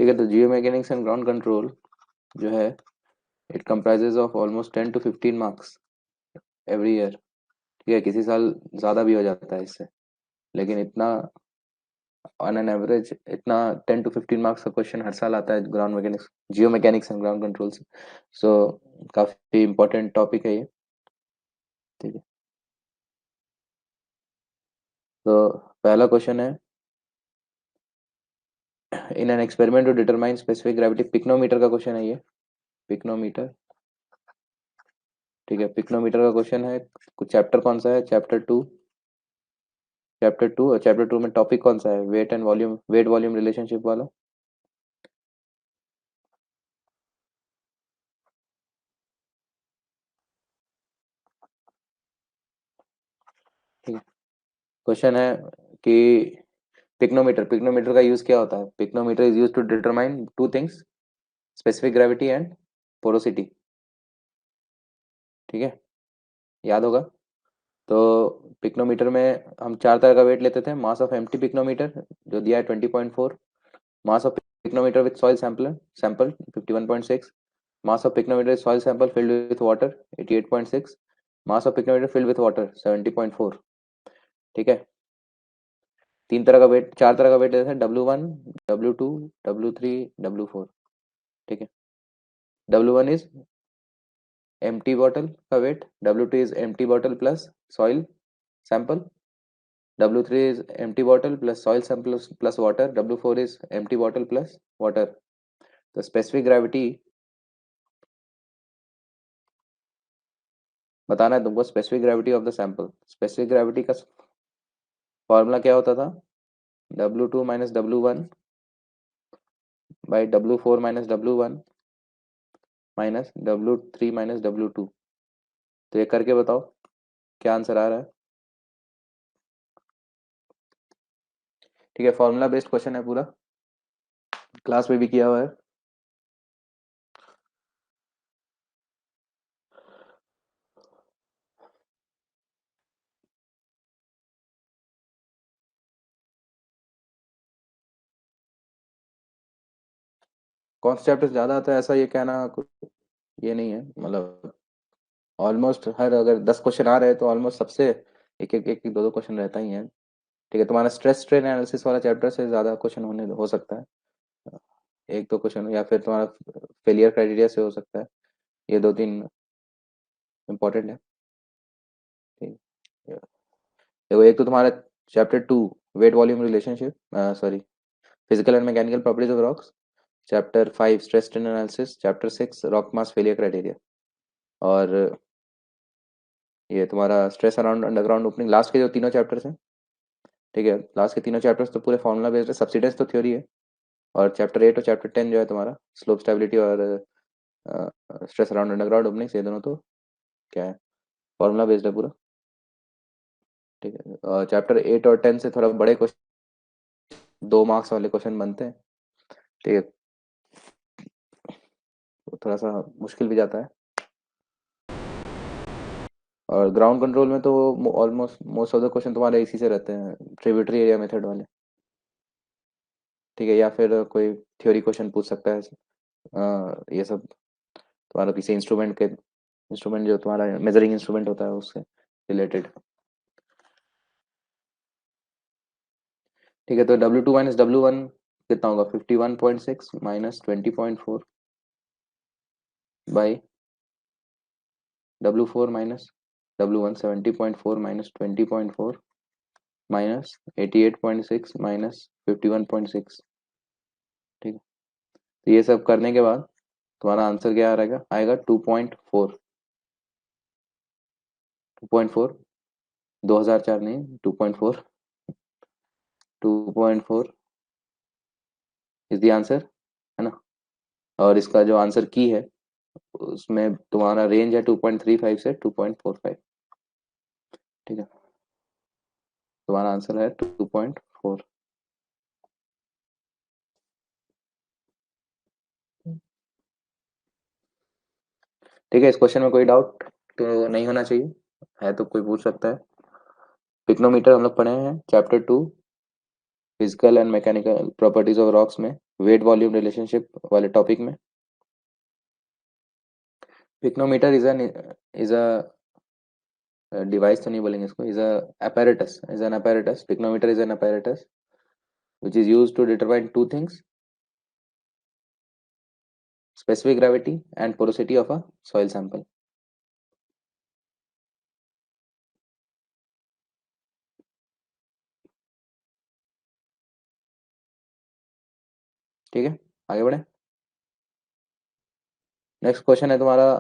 ठीक है, तो जियो मैकेनिक्स एंड ग्राउंड कंट्रोल जो है it comprises of almost 10 to 15 marks every year. ठीक है, किसी साल ज़्यादा भी हो जाता है इससे, लेकिन इतना ऑन एन एवरेज इतना 10 to 15 मार्क्स का क्वेश्चन हर साल आता है ground mechanics, Jio mechanics and ground control से। सो काफ़ी इंपॉर्टेंट टॉपिक है ये। ठीक है, तो पहला क्वेश्चन है, in an experiment to determine specific gravity, pycnometer का क्वेश्चन है ये, पिक्नोमीटर। ठीक है, पिक्नोमीटर का क्वेश्चन है, चैप्टर कौन सा है, चैप्टर 2। चैप्टर 2, और चैप्टर 2 में टॉपिक कौन सा है, weight and volume, weight volume relationship वाला। ठीक है, क्वेश्चन है कि पिक्नोमीटर, पिक्नोमीटर का यूज क्या होता है, pycnometer is use to determine two things, specific gravity and porosity. ठीक है, याद होगा। तो पिक्नोमीटर में हम चार तरह का वेट लेते थे, मास ऑफ एम्प्टी पिक्नोमीटर जो दिया है 20.4, mass of pycnometer with soil sample sample 51.6, mass of pycnometer soil sample filled with water 88.6, mass of pycnometer filled with water 70.4। ठीक है, तीन तरह का वेट, चार तरह का वेट देते हैं, W1, W2, W3, W4। ठीक है, W1 इज एम्प्टी बॉटल का weight, W2 is empty bottle plus soil sample, W3 is empty bottle plus soil sample plus water, W4 is empty bottle plus water। तो specific gravity बताना है तुमको, specific gravity of the sample. Specific gravity का formula क्या होता था, W2 minus W1 by W4 minus W1 minus W3 minus W2। तो ये करके बताओ क्या आंसर आ रहा है। ठीक है, फॉर्मूला बेस्ड क्वेश्चन है पूरा, क्लास में भी किया हुआ है। कौन सा चैप्टर ज्यादा आता है ऐसा ये कहना ये नहीं है, मतलब ऑलमोस्ट हर, अगर 10 क्वेश्चन आ रहे हैं तो ऑलमोस्ट सबसे एक दो दो क्वेश्चन रहता ही है। ठीक है, तुम्हारा स्ट्रेस स्ट्रेन एनालिसिस वाला चैप्टर से ज़्यादा क्वेश्चन होने हो सकता है, एक दो क्वेश्चन, या फिर तुम्हारा फेलियर क्राइटेरिया से हो सकता है, ये दो तीन इंपॉर्टेंट है। ठीक है, देखो एक तो तुम्हारा chapter 2 weight volume relationship, sorry physical and mechanical properties of rocks, chapter 5 stress strain analysis, chapter 6 rock mass failure criteria, और ये तुम्हारा stress around underground opening, last के जो तीनों चैप्टर्स हैं। ठीक है, लास्ट के तीनों चैप्टर्स तो पूरे फॉर्मूला बेस्ड है, सब्सिडेंस तो थ्योरी है, और चैप्टर 8 और चैप्टर 10 जो है तुम्हारा स्लोप स्टेबिलिटी और स्ट्रेस अराउंड अंडरग्राउंड ओपनिंग, ये दोनों तो क्या है, फॉर्मूला बेस्ड है पूरा। ठीक है, चैप्टर 8 और 10 से थोड़ा बड़े क्वेश्चन, 2 मार्क्स वाले क्वेश्चन बनते हैं। ठीक है, तो थोड़ा सा मुश्किल भी जाता है। और ग्राउंड कंट्रोल में तो almost most of the question तुम्हारे इसी से रहते हैं, ट्रिब्यूटरी एरिया मेथड वाले। ठीक है, या फिर कोई थ्योरी क्वेश्चन पूछ सकता है, ये सब तुम्हारा किसी इंस्ट्रूमेंट के, इंस्ट्रूमेंट जो तुम्हारा मेजरिंग इंस्ट्रूमेंट होता है उससे रिलेटेड। ठीक है, तो W2 माइनस W1 कितना होगा, 51.6 minus 20.4 by W4 minus W1, 70.4 minus 20.4 minus 88.6 minus 51.6। ठीक है, तो ये सब करने के बाद तुम्हारा आंसर क्या आएगा, आएगा 2.4। 2.4, 2004 नहीं, 2.4, 2.4 इज द आंसर, है ना। और इसका जो आंसर की है उसमें तुम्हारा रेंज है 2.35 से 2.45। ठीक है, तुम्हारा आंसर है 2.4। ठीक है, इस क्वेश्चन में कोई डाउट तो नहीं होना चाहिए, है तो कोई पूछ सकता है। पिक्नोमीटर हम लोग पढ़े हैं chapter 2 physical and mechanical properties of rocks में, वेट वॉल्यूम रिलेशनशिप वाले टॉपिक में। पिक्नोमीटर इज अ डिवाइस तो नहीं बोलेंगे इसको, is a apparatus, is an apparatus, pycnometer is an apparatus which is used to determine two things: specific gravity and porosity of a soil sample। ठीक है, आगे बढ़े। नेक्स्ट क्वेश्चन है तुम्हारा,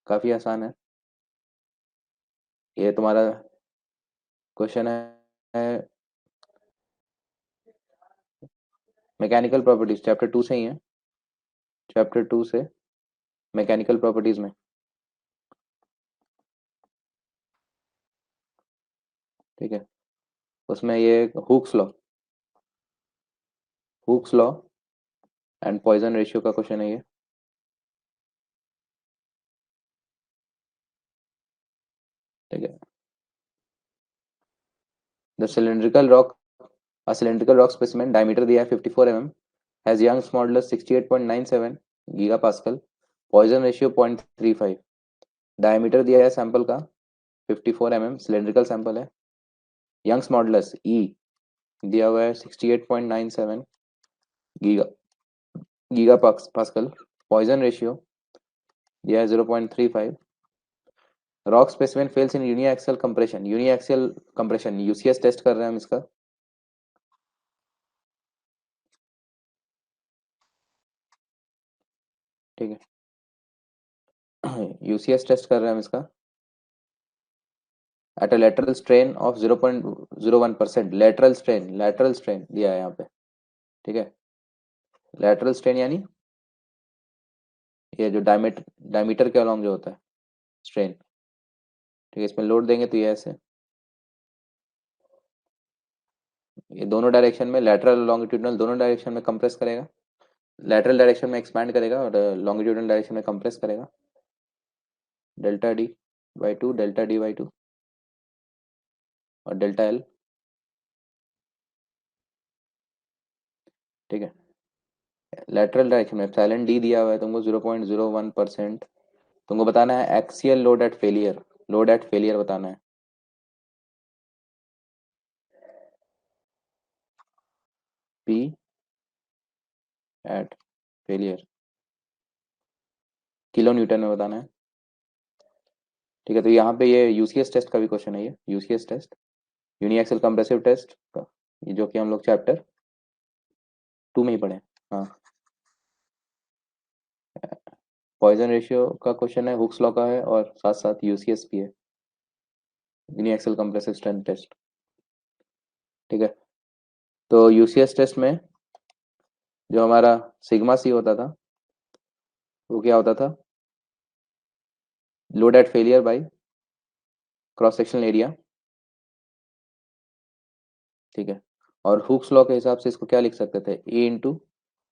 काफी आसान है ये तुम्हारा। क्वेश्चन है मैकेनिकल प्रॉपर्टीज, चैप्टर 2 से ही है, चैप्टर 2 से मैकेनिकल प्रॉपर्टीज में। ठीक है, उसमें ये Hooke's law, Hooke's law and Poisson ratio का क्वेश्चन है ये। ठीक है, the cylindrical rock, a cylindrical rock specimen diameter दिया है 54 mm, has Young's modulus 68.97 gigapascal, poison ratio 0.35, diameter दिया है सैंपल का 54 mm, सिलेंड्रिकल सैंपल है, यंग्स मॉडुलस ई दिया हुआ है 68.97 giga giga pascal, Poisson ratio दिया है 0.35, rock specimen fails in uniaxial compression, uniaxial compression UCS test कर रहे हैं हम इसका। ठीक है, यूसीएस टेस्ट कर रहे हैं हम इसका at a lateral strain of 0.01%, lateral strain दिया है यहाँ पे। ठीक है, लेटरल स्ट्रेन यानी ये जो डायमीटर, डायमीटर के अलॉन्ग जो होता है स्ट्रेन। ठीक है, इसमें लोड देंगे तो ये ऐसे, ये दोनों डायरेक्शन में, लेटरल लॉन्गिट्यूडनल दोनों डायरेक्शन में कंप्रेस करेगा, लेटरल डायरेक्शन में एक्सपैंड करेगा और लॉन्गिट्यूडनल डायरेक्शन में कंप्रेस करेगा, delta D by two, delta D by two और डेल्टा एल। ठीक है, लेटरल डायरेक्शन में एप्सिलॉन डी दिया हुआ है तुमको 0.01%, तुमको बताना है axial load at failure, load at failure बताना है। P at failure kilo newton में बताना है। ठीक है, तो यहाँ पे ये यूसीएस टेस्ट का भी क्वेश्चन है, ये UCS test, uniaxial compressive test का, ये जो कि हम लोग चैप्टर 2 में ही पढ़े। हाँ, पॉइजन रेशियो का क्वेश्चन है, हुक्स लॉ का है और साथ साथ यूसीएस भी है, यूनिएक्सियल कंप्रेसिव स्ट्रेंथ टेस्ट। ठीक है, तो यूसीएस टेस्ट में जो हमारा सिग्मा सी होता था वो क्या होता था, load at failure by cross sectional area. ठीक है, और हुक्स लॉ के हिसाब से इसको क्या लिख सकते थे, A into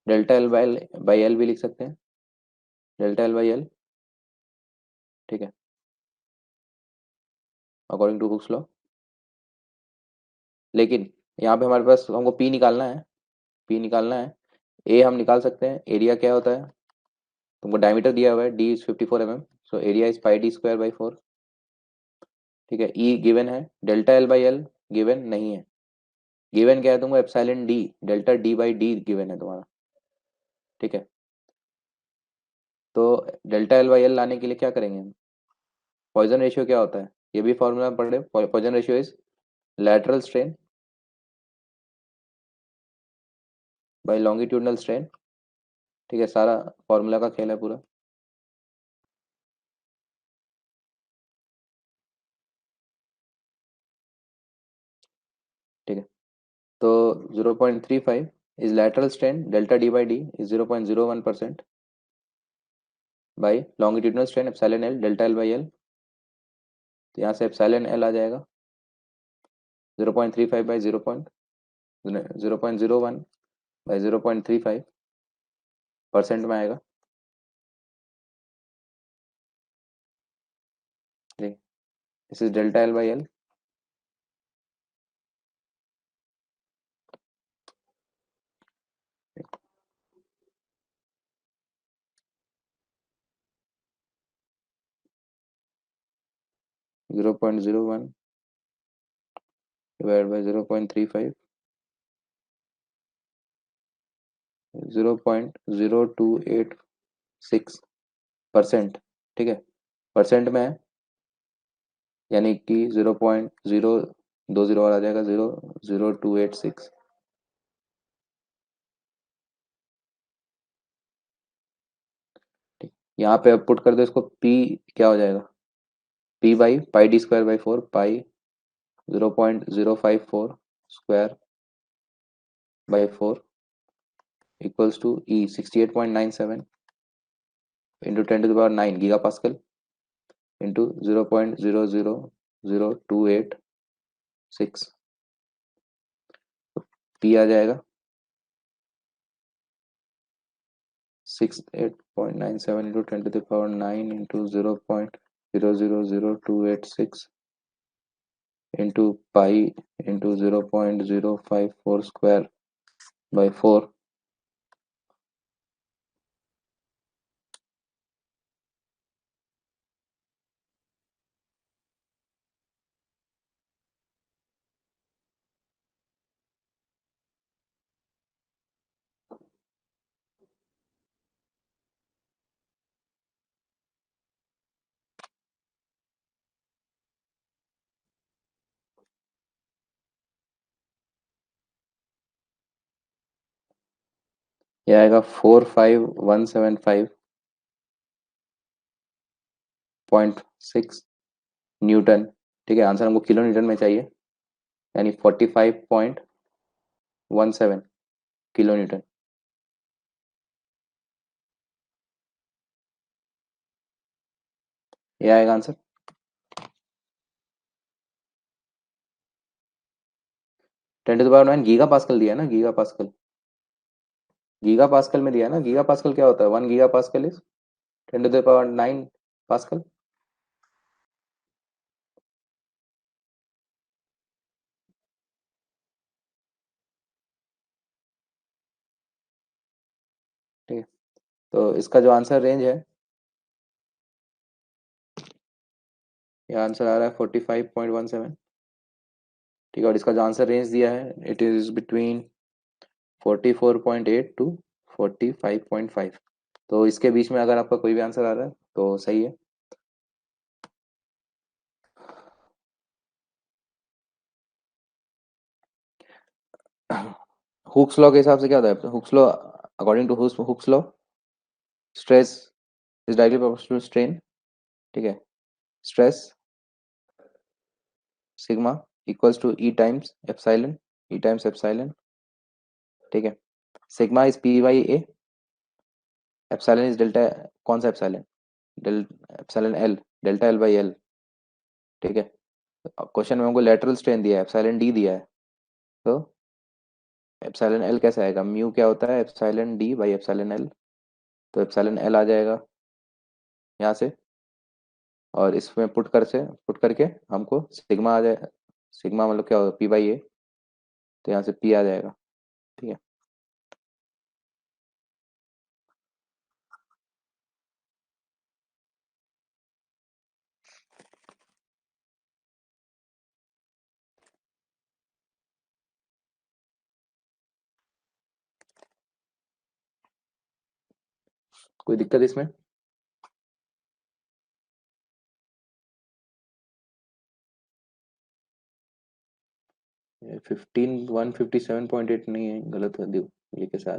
delta L by L भी लिख सकते हैं, डेल्टा एल बाई एल। ठीक है, अकॉर्डिंग टू हुक्स लॉ। लेकिन यहाँ पे हमारे पास हमको पी निकालना है, पी निकालना है, ए हम निकाल सकते हैं, एरिया क्या होता है, तुमको डायमीटर दिया हुआ है, D is 54 mm, so area is pi D square by 4। ठीक है, ई गिवन है, delta L by L given नहीं है, गिवन क्या है तुमको, epsilon D, delta D by D given है तुम्हारा। ठीक है, तो डेल्टा एल बाई एल लाने के लिए क्या करेंगे हम, पॉइजन रेशियो क्या होता है, ये भी फॉर्मूला पढ़े, Poisson ratio is lateral strain by longitudinal strain। ठीक है, सारा फॉर्मूला का खेल है पूरा। ठीक है, तो 0.35 is lateral strain, delta D by D is 0.01% by longitudinal strain epsilon L delta L by L, तो यहाँ से एप्सिलॉन एल आ जाएगा 0.35 बाई 0.01 बाई 0.35% में आएगा। ठीक, this is delta L by L. 0.01 divided by 0.35, 0.0286%, ठीक है, परसेंट में है, यानी कि 0.020 और आ जाएगा, 0.0286। यहाँ पे अब पुट कर दो इसको, p क्या हो जाएगा, p by pi D square by 4, pi 0.054 square by 4 equals to E 68.97 into 10⁻⁹ giga pascal into 0.0000286, P आ जाएगा 68.97 into 10⁻⁹ into 0.0000286 into pi into 0.054 square by 4। यह आएगा 45175.6 न्यूटन, ठीक है, आंसर हमको किलो न्यूटन में चाहिए, यानी 45.17 किलो न्यूटन। ये आएगा आंसर। 10⁻⁹ गीगा पास्कल दिया है ना, गीगा पास्कल, गीगा पास्कल में दिया है ना, गीगा पास्कल क्या होता है, 1 गीगा पास्कल इज 10⁻⁹ पास्कल। ठीक है, तो इसका जो आंसर रेंज है, ये आंसर आ रहा है 45.17, ठीक है, और इसका जो आंसर रेंज दिया है इट इज बिटवीन 44.8 टू 45.5, तो इसके बीच में अगर आपका कोई भी आंसर आ रहा है तो सही है। हुक्स लॉ के हिसाब से क्या होता है, Hooke's law, according to Hooke's law, stress is directly proportional to strain, ठीक है, stress sigma equals to E times epsilon, E times epsilon, ठीक है, sigma is P by A, epsilon is delta, कौन सा epsilon, del epsilon L, delta L by L, ठीक है, question में हमको लेटरल स्ट्रेन दिया है, एप्सिलॉन डी दिया है, तो एप्सिलॉन एल कैसे आएगा, म्यू क्या होता है, epsilon D by epsilon L, तो एप्सिलॉन एल आ जाएगा यहाँ से, और इसमें पुट करके हमको सिग्मा आ जाए, सिग्मा मतलब क्या होगा, पी बाई ए, तो यहाँ से पी आ जाएगा, ठीक है। कोई दिक्कत इसमें, 157.8 नहीं है, गलत है ये के साथ,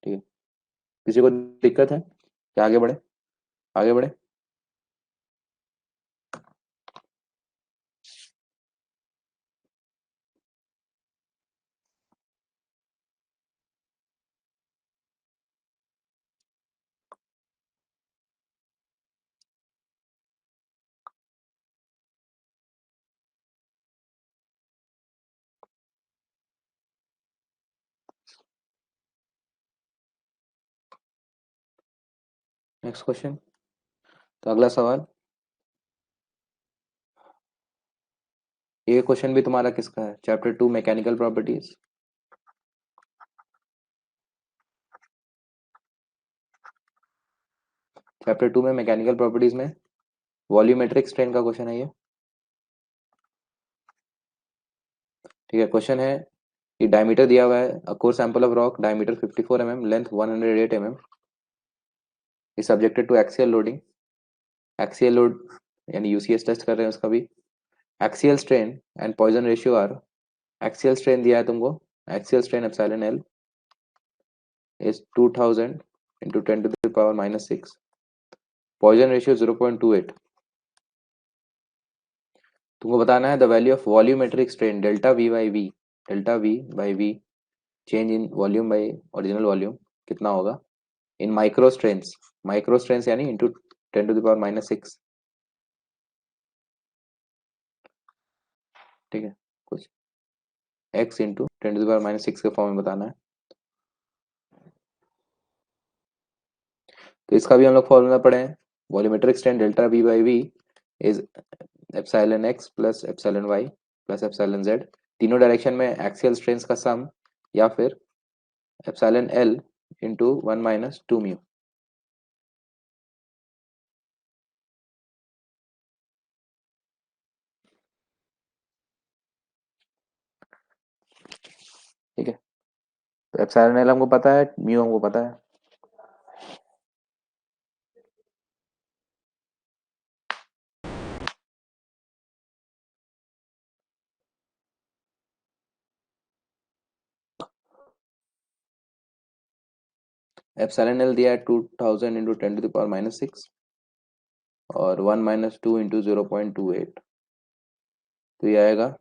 ठीक है, किसी को दिक्कत है क्या, आगे बढ़े, आगे बढ़े। नेक्स्ट क्वेश्चन, तो अगला सवाल, ये क्वेश्चन भी तुम्हारा किसका है, चैप्टर 2 मैकेनिकल प्रॉपर्टीज, चैप्टर 2 में मैकेनिकल प्रॉपर्टीज में वॉल्यूमेट्रिक स्ट्रेन का क्वेश्चन है ये। ठीक है, क्वेश्चन है कि डायमीटर दिया हुआ है, a core sample of rock, diameter 54 mm, length 108 mm, is subjected to axial loading. Axial load यानी यूसीएस टेस्ट कर रहे हैं उसका भी। Axial strain and Poisson ratio are, axial strain दिया है तुमको, axial strain epsilon L is 2000 into 10⁻⁻6, Poisson ratio 0.28। तुमको बताना है the value of volumetric strain delta V by V, delta V by V change in volume by original volume कितना होगा इन micro strains, micro strains यानी into 10⁻⁻6। ठीक है, कुछ x into 10⁻⁻6 के फॉर्म में बताना है। तो इसका भी हम लोग फॉर्मूला पढ़े हैं, volumetric strain delta V by V is epsilon X plus epsilon Y plus epsilon Z, तीनों डायरेक्शन में एक्सियल स्ट्रेन्स का सम, या फिर एप्सिलॉन एल इंटू 1 - 2 म्यू। ठीक है, तो एप्सिलॉन एल हमको पता है, म्यू हमको पता है। एप्सिलॉन एल दिया है 2000 इंटू 10⁻⁻6 और 1 - 2 इंटू 0.28, तो ये आएगा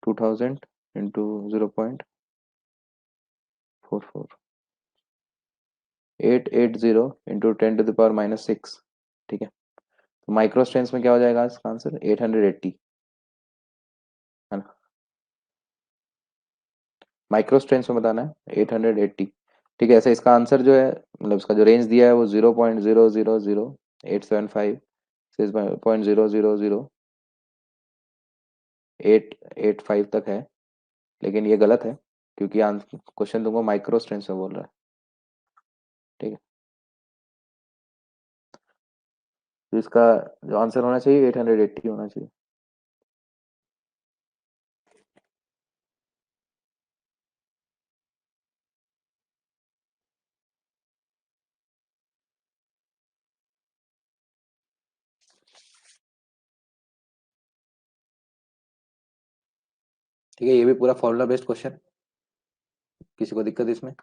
2000 इंटू 0.44, 880 इंटू 10⁻⁻6। ठीक है, तो माइक्रो स्ट्रेन्स में क्या हो जाएगा इसका आंसर 880, है ना। माइक्रो स्ट्रेन्स में बताना है 880। ठीक है, ऐसे इसका आंसर जो है, मतलब इसका जो रेंज दिया है वो 0.000875 से 0.000885 तक है, लेकिन ये गलत है क्योंकि क्वेश्चन तुमको माइक्रो स्ट्रेन्स में बोल रहा है। ठीक है, तो इसका जो आंसर होना चाहिए 880 होना चाहिए। ठीक है, ये भी पूरा फॉर्मूला बेस्ड क्वेश्चन, किसी को दिक्कत इसमें?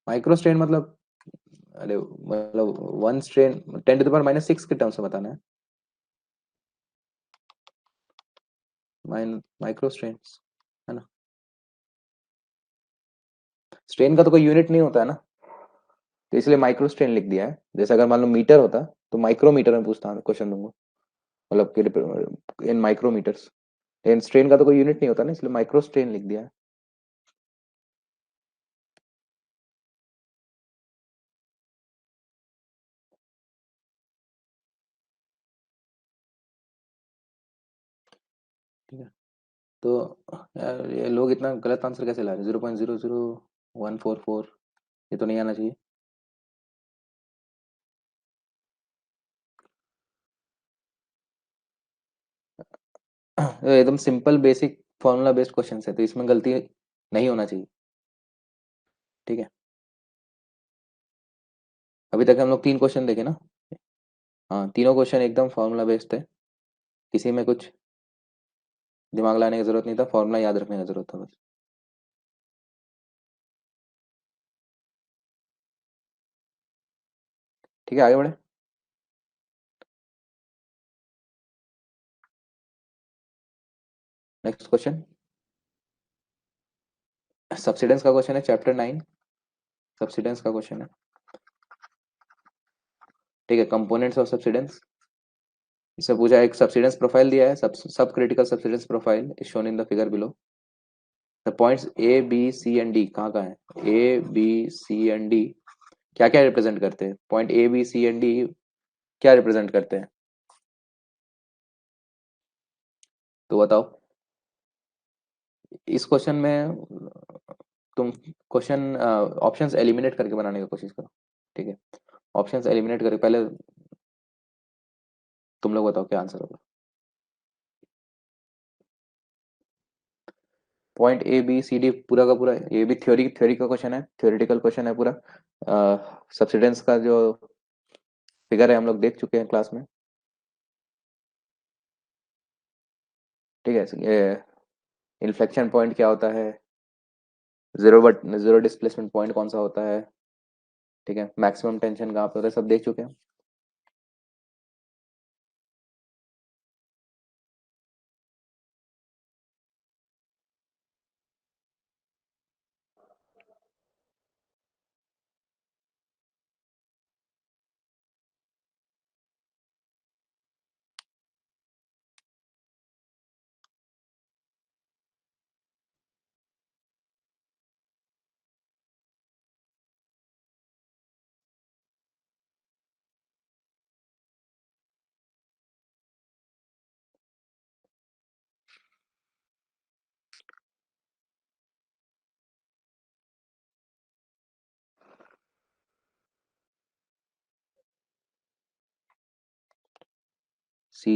माइक्रो स्ट्रेन मतलब, अरे मतलब वन स्ट्रेन 10⁻⁻6 के टर्म्स में बताना है, माइक्रो स्ट्रेन्स, है ना। स्ट्रेन का तो कोई यूनिट नहीं होता है ना, तो इसलिए माइक्रो स्ट्रेन लिख दिया है। जैसे अगर मान लो मीटर होता तो माइक्रोमीटर में पूछता क्वेश्चन तुमको, मतलब कि इन माइक्रोमीटर्स, लेकिन स्ट्रेन का तो कोई यूनिट नहीं होता ना, इसलिए माइक्रो स्ट्रेन लिख दिया है। ठीक है, तो यार ये लोग इतना गलत आंसर कैसे ला रहे हैं, 0.00144, ये तो नहीं आना चाहिए। एकदम simple basic formula based question है, तो इसमें गलती नहीं होना चाहिए। ठीक है, अभी तक हम लोग 3 क्वेश्चन देखे ना। हाँ, तीनों क्वेश्चन एकदम फॉर्मूला बेस्ड है, किसी में कुछ दिमाग लाने की जरूरत नहीं था, फॉर्मूला याद रखने की जरूरत था बस। ठीक है, आगे बढ़े। नेक्स्ट क्वेश्चन सब्सिडेंस का क्वेश्चन है, चैप्टर 9 सब्सिडेंस का क्वेश्चन है। ठीक है, कंपोनेंट्स ऑफ सब्सिडेंस, इससे पूछा एक सब्सिडेंस प्रोफाइल दिया है, subcritical subsidence profile is shown in the figure below. The points A B C and D कहाँ कहाँ है, A B C and D क्या क्या रिप्रेजेंट करते हैं, point A B C and D क्या रिप्रेजेंट करते हैं, तो बताओ। इस क्वेश्चन में तुम क्वेश्चन ऑप्शंस एलिमिनेट करके बनाने की कोशिश करो, ठीक है? ऑप्शंस एलिमिनेट करके पहले तुम लोग बताओ क्या आंसर होगा। Point A B C D पूरा का पूरा, ये भी थ्योरी थ्योरी का क्वेश्चन है, थ्योरेटिकल क्वेश्चन है पूरा। सब्सिडेंस का जो फिगर है हम लोग देख चुके हैं क्लास में, ठीक है? ये इन्फ्लेक्शन पॉइंट क्या होता है, zero but zero displacement point कौन सा होता है, ठीक है? मैक्सिमम टेंशन कहाँ पे होता है, सब देख चुके हैं। सी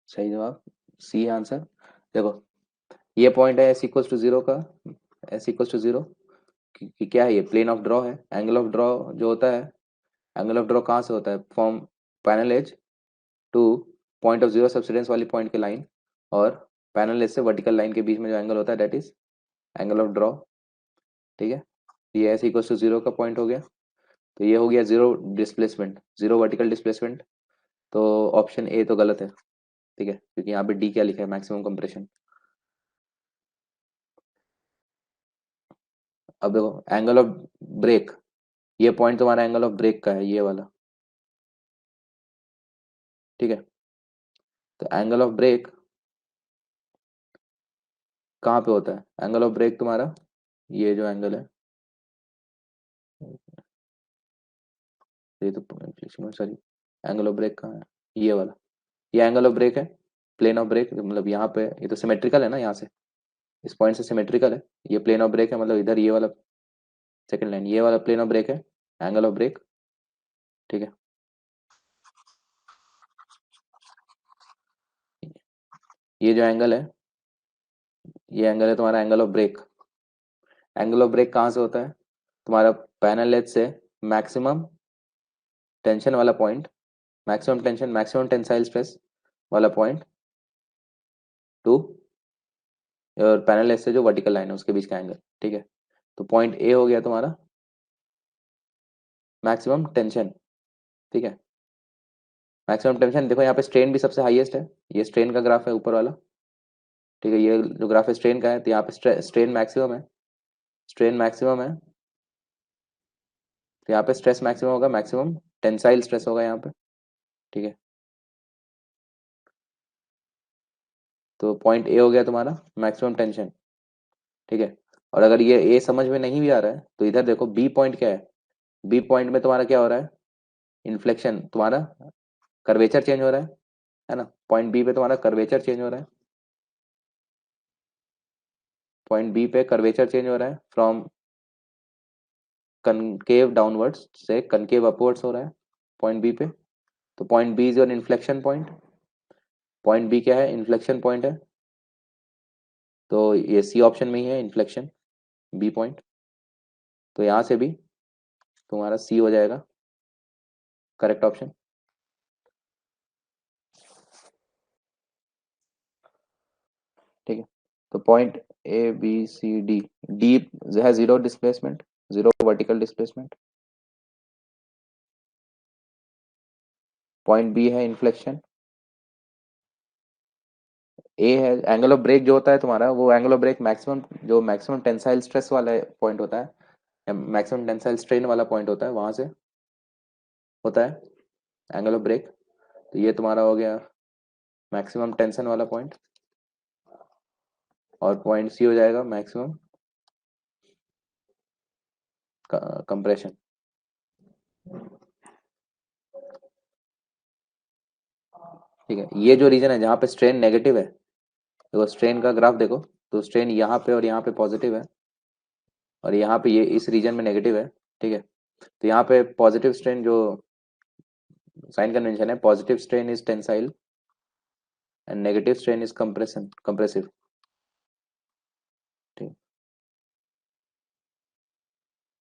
सही जवाब, सी है आंसर। देखो, ये पॉइंट है एस इक्वल्स टू जीरो का, एस इक्वल्स टू जीरो कि क्या है, ये प्लेन ऑफ ड्रॉ है। एंगल ऑफ ड्रॉ जो होता है, एंगल ऑफ ड्रॉ कहाँ से होता है, from panel edge to point of zero subsidence वाली पॉइंट की लाइन, और पैनल एज से वर्टिकल लाइन के बीच में जो एंगल होता है that is angle of draw, ठीक है? ये एस इक्वल्स टू जीरो का पॉइंट हो गया। तो ये हो गया zero displacement, zero vertical displacement. तो ऑप्शन ए तो गलत है, ठीक है? क्योंकि यहाँ पे डी क्या लिखा है, मैक्सिमम कंप्रेशन। अब देखो एंगल ऑफ ब्रेक, ये पॉइंट तुम्हारा एंगल ऑफ ब्रेक का है, ये वाला, ठीक है? तो एंगल ऑफ ब्रेक कहाँ पे होता है, एंगल ऑफ ब्रेक तुम्हारा ये जो एंगल है, ये तो सॉरी, एंगल ऑफ ब्रेक कहाँ है, ये वाला, ये एंगल ऑफ ब्रेक है। प्लेन ऑफ ब्रेक मतलब यहाँ पे, ये तो सिमेट्रिकल है ना, यहाँ से इस पॉइंट से सिमेट्रिकल है। ये प्लेन ऑफ ब्रेक है, मतलब इधर ये वाला सेकंड लाइन, ये वाला प्लेन ऑफ ब्रेक है, एंगल ऑफ ब्रेक, ठीक है? ये जो एंगल है, ये एंगल है तुम्हारा angle of break. Angle of break कहाँ से होता है, तुम्हारा पैनल एज से मैक्सिमम टेंशन वाला point, maximum tension maximum tensile stress वाला पॉइंट टू, और पैनल एज से जो वर्टिकल लाइन है उसके बीच का एंगल, ठीक है? तो पॉइंट ए हो गया तुम्हारा मैक्सिमम टेंशन, ठीक है? मैक्सिमम टेंशन, देखो यहाँ पे स्ट्रेन भी सबसे हाईएस्ट है, ये स्ट्रेन का ग्राफ है ऊपर वाला, ठीक है? ये जो ग्राफ है स्ट्रेन का है, तो यहाँ पे स्ट्रेन मैक्सिमम है, स्ट्रेन मैक्सिमम है, तो यहाँ पे स्ट्रेस मैक्सिमम होगा, मैक्सिमम टेंसाइल स्ट्रेस होगा यहाँ पे, ठीक है? तो पॉइंट ए हो गया तुम्हारा मैक्सिमम टेंशन, ठीक है? और अगर ये ए समझ में नहीं भी आ रहा है तो इधर देखो बी पॉइंट क्या है, बी पॉइंट में तुम्हारा क्या हो रहा है, इन्फ्लेक्शन, तुम्हारा कर्वेचर चेंज हो रहा है ना? पॉइंट बी पे तुम्हारा कर्वेचर चेंज हो रहा है, पॉइंट बी पे कर्वेचर चेंज हो रहा है, फ्रॉम कनकेव डाउनवर्ड्स से कनकेव अपवर्ड्स हो रहा है पॉइंट बी पे। तो point B is your inflection point, point B क्या है, इन्फ्लेक्शन पॉइंट है। तो ये सी ऑप्शन में ही है इन्फ्लेक्शन, बी पॉइंट। तो यहाँ से भी तुम्हारा सी हो जाएगा करेक्ट ऑप्शन, ठीक है? तो point A B C D, D है zero displacement, zero vertical displacement. Point B है इन्फ्लेक्शन, ए है एंगल ऑफ ब्रेक जो होता है तुम्हारा, वो एंगल ऑफ ब्रेक मैक्सिमम, जो मैक्सिमम टेंसाइल स्ट्रेस वाला पॉइंट होता है, मैक्सिमम टेंसाइल स्ट्रेन वाला पॉइंट होता है, वहां से होता है एंगल ऑफ ब्रेक। तो ये तुम्हारा हो गया मैक्सिमम टेंशन वाला पॉइंट, और पॉइंट सी हो जाएगा मैक्सिमम कंप्रेशन। ठीक है, ये जो रीजन है जहाँ पे स्ट्रेन नेगेटिव है, देखो स्ट्रेन का ग्राफ देखो, तो स्ट्रेन यहाँ पे और यहाँ पे पॉजिटिव है, और यहाँ पे ये इस रीजन में नेगेटिव है, ठीक है। तो यहाँ पे पॉजिटिव स्ट्रेन जो साइन कन्वेंशन है, positive strain is tensile and negative strain is compression compressive, ठीक।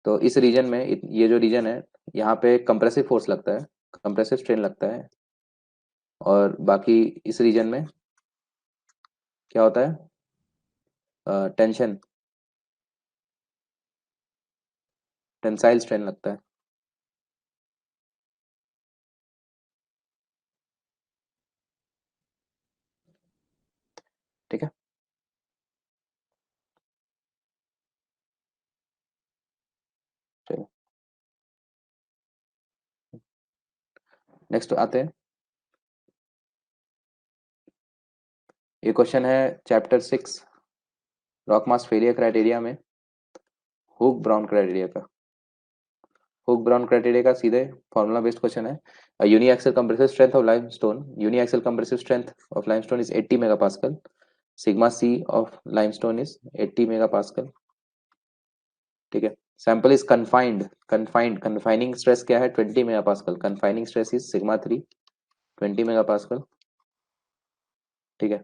तो इस रीजन में ये जो रीजन है, यहाँ पे कंप्रेसिव फोर्स लगता है, कंप्रेसिव स्ट्रेन लगता है। और बाकी इस रीजन में क्या होता है, टेंशन, टेंसाइल स्ट्रेन लगता है, ठीक है। चलो नेक्स्ट आते हैं। ये क्वेश्चन है chapter 6 rock mass failure criteria में, हुक ब्राउन क्राइटेरिया का। हुक ब्राउन क्राइटेरिया का सीधे फॉर्मूला बेस्ड क्वेश्चन है। Uniaxial compressive strength of limestone, uniaxial compressive strength of limestone is 80 megapascal, sigma C of limestone is 80 megapascal, ठीक है। Sample is confined, confining stress क्या है, 20 megapascal, confining stress is sigma 3, 20 megapascal, ठीक है।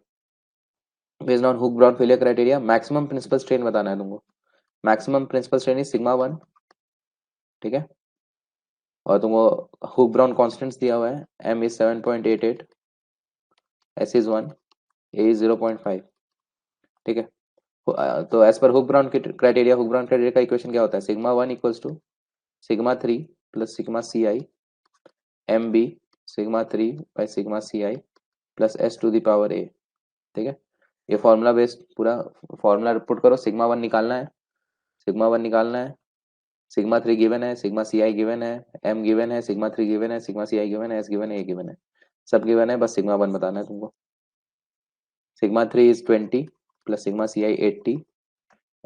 Based on Hoek Brown failure criteria maximum principal strain बताना है तुमको। Maximum principal strain is sigma 1, ठीक है। और तुमको हुक ब्राउन कॉन्स्टेंट्स दिया हुआ है, M is 7.88, S is 1, A is 0.5, ठीक है। तो as per Hoek Brown criteria, Hoek Brown criteria का इक्वेशन क्या होता है, sigma 1 equals to sigma 3 plus sigma C I, M B sigma 3 by sigma C I plus S to the power A, ठीक है। ये फॉर्मूला बेस्ड पूरा formula put करो, sigma 1 निकालना है, सिग्मा 1 निकालना है, सिग्मा 3 गिवन है, सिग्मा सी आई गिवन है, एम गिवन है, सिग्मा 3 गिवन है, सिग्मा सी आई गिवन है, एस गिवन है, ए गिवन है, सब गिवन है, बस सिग्मा 1 बताना है तुमको। Sigma 3 is 20 plus sigma C I 80,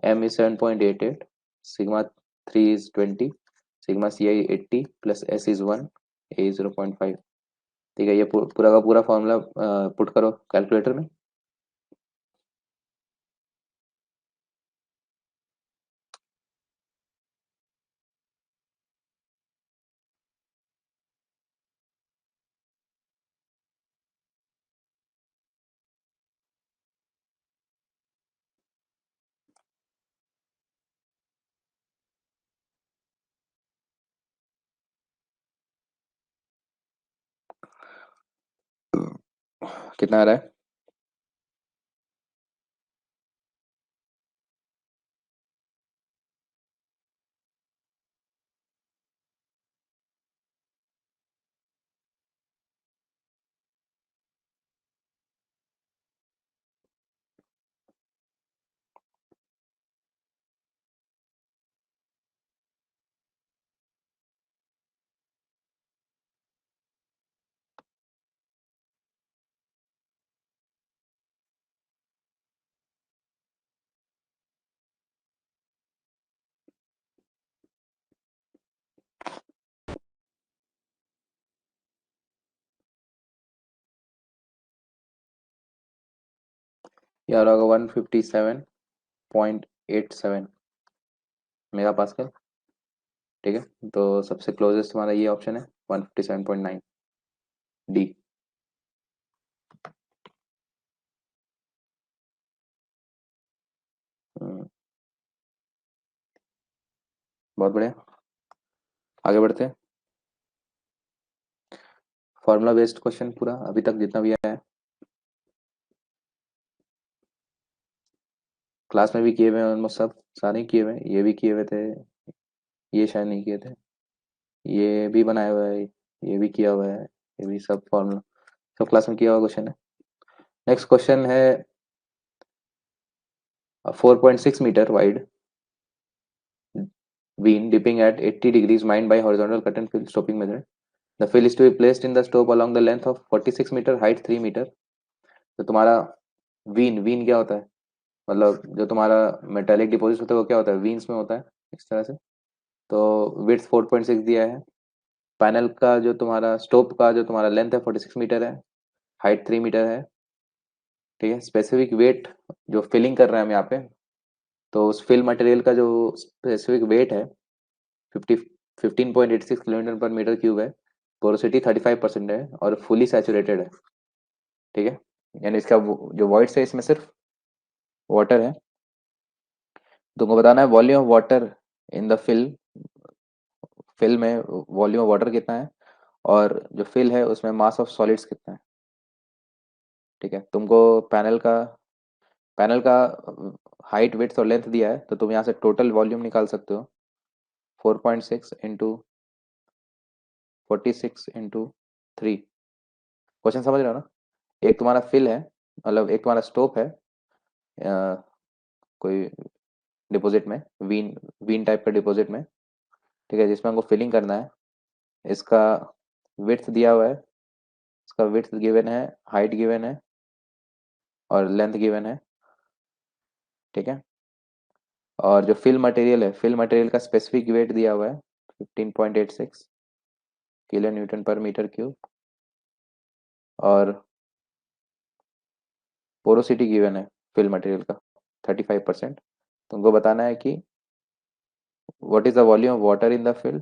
M is 7.88, sigma 3 is 20, sigma C I 80 plus S is 1, A is 0.5, ठीक है। ये पूरा का पूरा फॉर्मूला पुट करो कैलकुलेटर में। कितना आ रहा है, ये आ रहा होगा 157.87 मेगा पास्कल, ठीक है। तो सबसे क्लोजेस्ट हमारा ये ऑप्शन है 157.9 डी। बहुत बढ़िया, आगे बढ़ते हैं। फॉर्मूला बेस्ड क्वेश्चन पूरा अभी तक जितना भी आया है, क्लास में भी किए हुए हैं ऑलमोस्ट सब, सारे किए हुए हैं, ये भी किए हुए थे, ये शायद नहीं किए थे, ये भी बनाया हुआ है, ये भी किया हुआ है, ये भी सब फॉर्मूला सब क्लास में किया हुआ क्वेश्चन है। नेक्स्ट क्वेश्चन है 4.6 metre wide beam dipping at 80 degrees mined by horizontal cut and fill stopping method. The fill is to be placed in the stop along the length of 46 metre, height 3 metre. तो तुम्हारा Wien, Wien क्या होता है, मतलब जो तुम्हारा metallic deposit होता है वो क्या होता है, वीन्स में होता है, इस तरह से। तो विड्थ 4.6 दिया है, पैनल का जो तुम्हारा स्टोप का जो तुम्हारा लेंथ है 46 मीटर है, हाइट 3 मीटर है, ठीक है। स्पेसिफिक वेट जो फिलिंग कर रहे हैं हम यहाँ पे तो उस फिल मटेरियल का जो स्पेसिफिक वेट है 15.86 किलोमीटर पर मीटर क्यूब है, पोरोसिटी 35% है और फुली सैचुरेटेड है। ठीक है, यानी इसका जो वॉइड्स है इसमें सिर्फ वाटर है। तुमको बताना है volume of water in the fill में वॉल्यूम ऑफ वाटर कितना है, और जो फिल है उसमें मास ऑफ सॉलिड्स कितना है। ठीक है, तुमको पैनल का हाइट विड्थ और लेंथ दिया है, तो तुम यहाँ से टोटल वॉल्यूम निकाल सकते हो। 4.6 इंटू 46 इंटू 3। क्वेश्चन समझ रहे हो ना? एक तुम्हारा फिल है, मतलब एक तुम्हारा स्टोप है, कोई डिपॉजिट में, वीन वीन टाइप का डिपॉजिट में। ठीक है, जिसमें हमको फिलिंग करना है। इसका विड्थ दिया हुआ है, इसका विड्थ गिवन है, हाइट गिवन है और लेंथ गिवन है। ठीक है, और जो फिल मटेरियल का स्पेसिफिक वेट दिया हुआ है 15.86 किलो न्यूटन पर मीटर क्यूब, और पोरोसिटी गिवन है फिल मटेरियल का 35%। तुमको बताना है कि what is the volume of water in the fill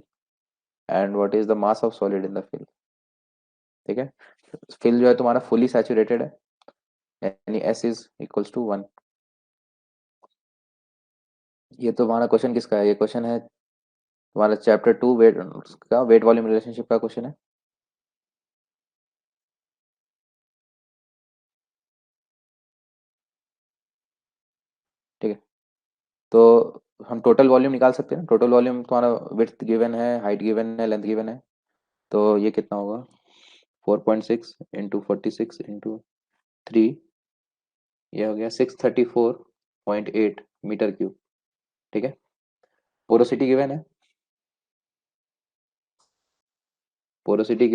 and what is the mass of solid in the fill. ठीक है, फिल जो है तुम्हारा फुली सैचुरेटेड है, यानी S इज इक्वल्स टू 1। ये तो हमारा क्वेश्चन किसका है? ये क्वेश्चन है तुम्हारा चैप्टर 2 वेट का, वेट वॉल्यूम रिलेशनशिप का क्वेश्चन है। ठीक है, तो हम टोटल वॉल्यूम निकाल सकते हैं। टोटल वॉल्यूम तुम्हारा विड्थ गिवन है, हाइट गिवन है, लेंथ गिवन है। तो ये कितना होगा? 4.6 इंटू 46 इंटू 3, ये हो गया 634.8 मीटर क्यूब। ठीक है, पोरोसिटी गिवन है, पोरोसिटी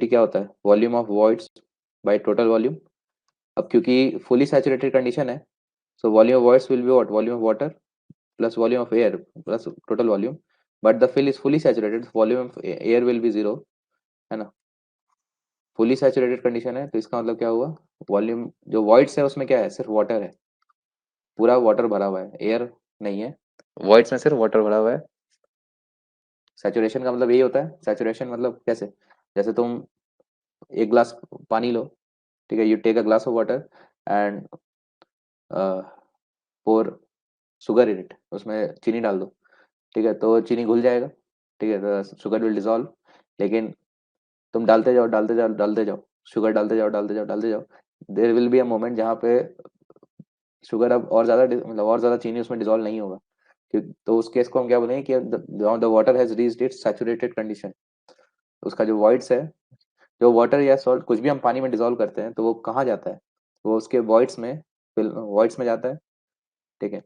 क्या होता है? Volume of voids by total volume. अब क्योंकि फुली सैचुरेटेड कंडीशन है, so volume of voids will be what? Volume of water plus volume of air plus total volume. But the fill is fully saturated, volume of air will be zero, है ना? Fully saturated condition है, तो इसका मतलब क्या हुआ? Volume जो voids है उसमें क्या है? सिर्फ वाटर है, पूरा वाटर भरा हुआ है, एयर नहीं है। वॉइड्स में सिर्फ वाटर भरा हुआ है। सैचुरेशन का मतलब यही होता है। सैचुरेशन मतलब कैसे? जैसे तुम एक ग्लास पानी लो, ठीक है, you take a glass of water and pour sugar in it, उसमें चीनी डाल दो। ठीक है, तो चीनी घुल जाएगा। ठीक है, तो शुगर विल डिजॉल्व। लेकिन तुम डालते जाओ डालते जाओ डालते जाओ, शुगर डालते जाओ डालते जाओ डालते जाओ, there will be a moment जहाँ पे शुगर अब और ज्यादा मतलब और ज्यादा चीनी उसमें डिजॉल्व नहीं होगा। तो उस केस को हम क्या बोलेंगे कि the water has reached it's saturated condition. उसका जो वॉइड्स है, जो वाटर या सॉल्ट कुछ भी हम पानी में डिजोल्व करते हैं, तो वो कहाँ जाता है? वो उसके वॉइड्स में जाता है। ठीक है,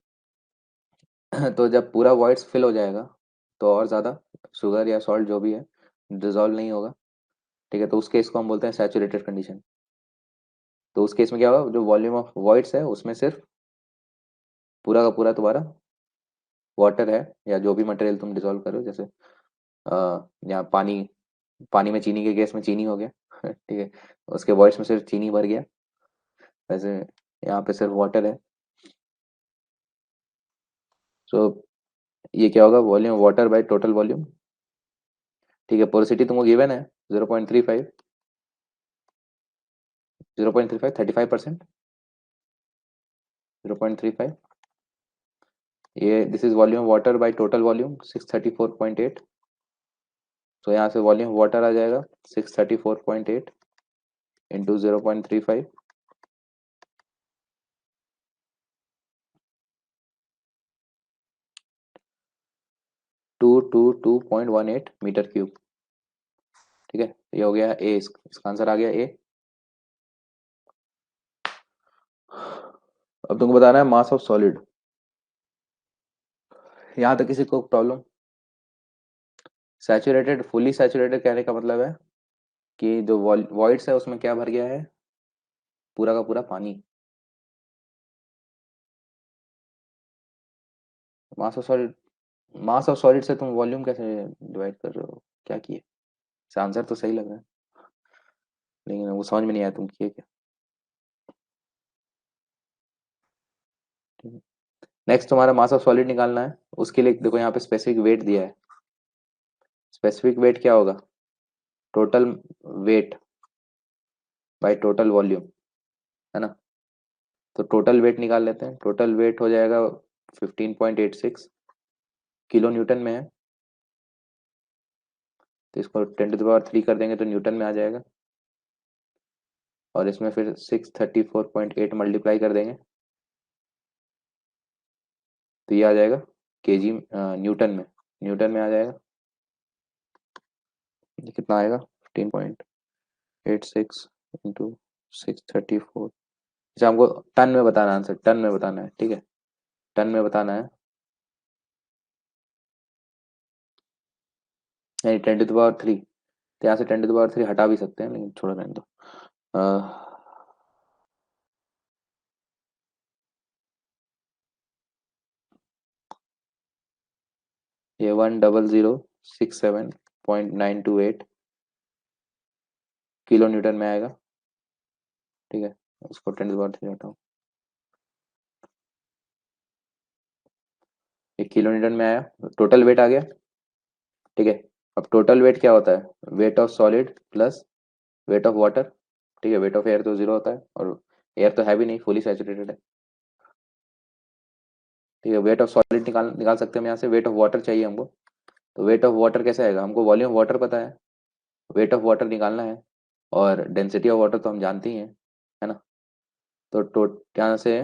तो जब पूरा वॉइड्स फिल हो जाएगा, तो और ज़्यादा शुगर या सॉल्ट जो भी है डिजोल्व नहीं होगा। ठीक है, तो उस केस को हम बोलते हैं सैचुरेटेड कंडीशन। तो उस केस में क्या होगा? जो वॉल्यूम ऑफ वॉइड्स है उसमें सिर्फ पूरा का पूरा तुम्हारा वाटर है, या जो भी मटेरियल तुम डिजोल्व करो, जैसे यहाँ पानी, पानी में चीनी के केस में चीनी हो गया ठीक है, उसके वॉइड्स में सिर्फ चीनी भर गया। वैसे यहाँ पे सिर्फ वाटर है। सो ये क्या होगा? Volume water bye total volume. ठीक है, पोरोसिटी तुमको गिवन है 0.35, 0.35, 35%, 0.35। ये this is volume water bye total volume 634.8। तो यहाँ से वॉल्यूम वाटर आ जाएगा 634.8 इंटू 0.35, 222.18 मीटर क्यूब। ठीक है, ये हो गया ए, इसका आंसर आ गया ए। अब तुमको बताना है मास ऑफ सॉलिड। यहाँ तक किसी को प्रॉब्लम? सैचुरेटेड, फुली सैचुरेटेड कहने का मतलब है कि जो वॉइड्स है उसमें क्या भर गया है? पूरा का पूरा पानी। मास of solid, mass of solid से तुम वॉल्यूम कैसे डिवाइड कर रहे हो? क्या किए? इसका आंसर तो सही लग रहा है, लेकिन वो समझ में नहीं आया तुम किए क्या। ठीक है, नेक्स्ट तुम्हारा मास ऑफ सॉलिड निकालना है। उसके लिए देखो यहाँ पे स्पेसिफिक वेट दिया है। स्पेसिफिक वेट क्या होगा? Total weight by total volume, है ना। तो टोटल वेट निकाल लेते हैं। टोटल वेट हो जाएगा 15.86 किलो न्यूटन में है। तो इसको 10⁻³ कर देंगे तो न्यूटन में आ जाएगा। और इसमें फिर 634.8 मल्टीप्लाई कर देंगे तो ये आ जाएगा केजी न्यूटन में। न्यूटन में आ जाएगा। ये कितना आएगा? 15.86 इंटू 634। अच्छा, हमको टन में बताना, आंसर टन में बताना है, ठीक है। टन में बताना है, यानी 10⁻³। तो यहाँ से 10⁻³ हटा भी सकते हैं, लेकिन छोड़ रहने दो। ये 10067.928 किलो न्यूटन में आएगा, ठीक है। उसको 10⁻³ हटाओ। ये किलो न्यूटन में आया, टोटल वेट आ गया, ठीक है। अब टोटल वेट क्या होता है? Wait of solid plus weight of water, ठीक है। वेट ऑफ एयर तो जीरो होता है, और एयर तो है भी नहीं, फुली सैचुरेटेड है, ठीक है। वेट ऑफ सॉलिड निकाल निकाल सकते हैं हम यहाँ से। वेट ऑफ वाटर चाहिए हमको। तो वेट ऑफ वाटर कैसे आएगा? हमको वॉल्यूम वाटर पता है, वेट ऑफ वाटर निकालना है, और डेंसिटी ऑफ वाटर तो हम जानते ही हैं, है ना। तो यहाँ से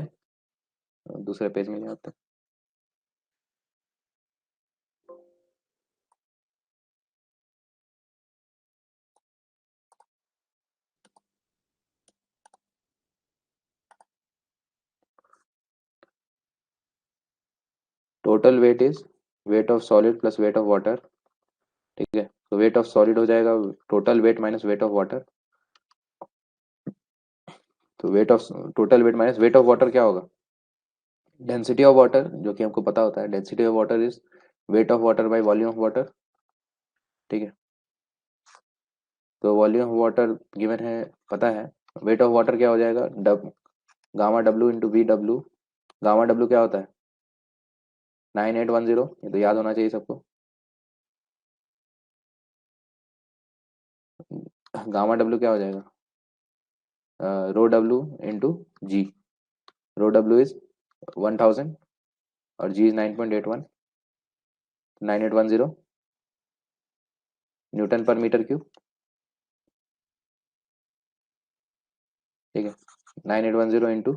दूसरे पेज में ले आते हैं। Total weight is weight of solid plus weight of water, ठीक है। तो वेट ऑफ सॉलिड हो जाएगा total weight minus weight of water. तो weight of total weight minus weight of water क्या होगा? डेंसिटी ऑफ वाटर, जो कि हमको पता होता है। Density of water is weight of water bye volume of water, ठीक है। तो वॉल्यूम ऑफ वाटर गिवन है, पता है। वेट ऑफ वाटर क्या हो जाएगा? Gamma W into V W. Gamma W क्या होता है? 9810। ये तो याद होना चाहिए सबको। गामा डब्ल्यू क्या हो जाएगा? Rho W into G. Rho W is 1000 और जी इज 9.81। 9810 न्यूटन पर मीटर क्यूब, ठीक है। 9810 इंटू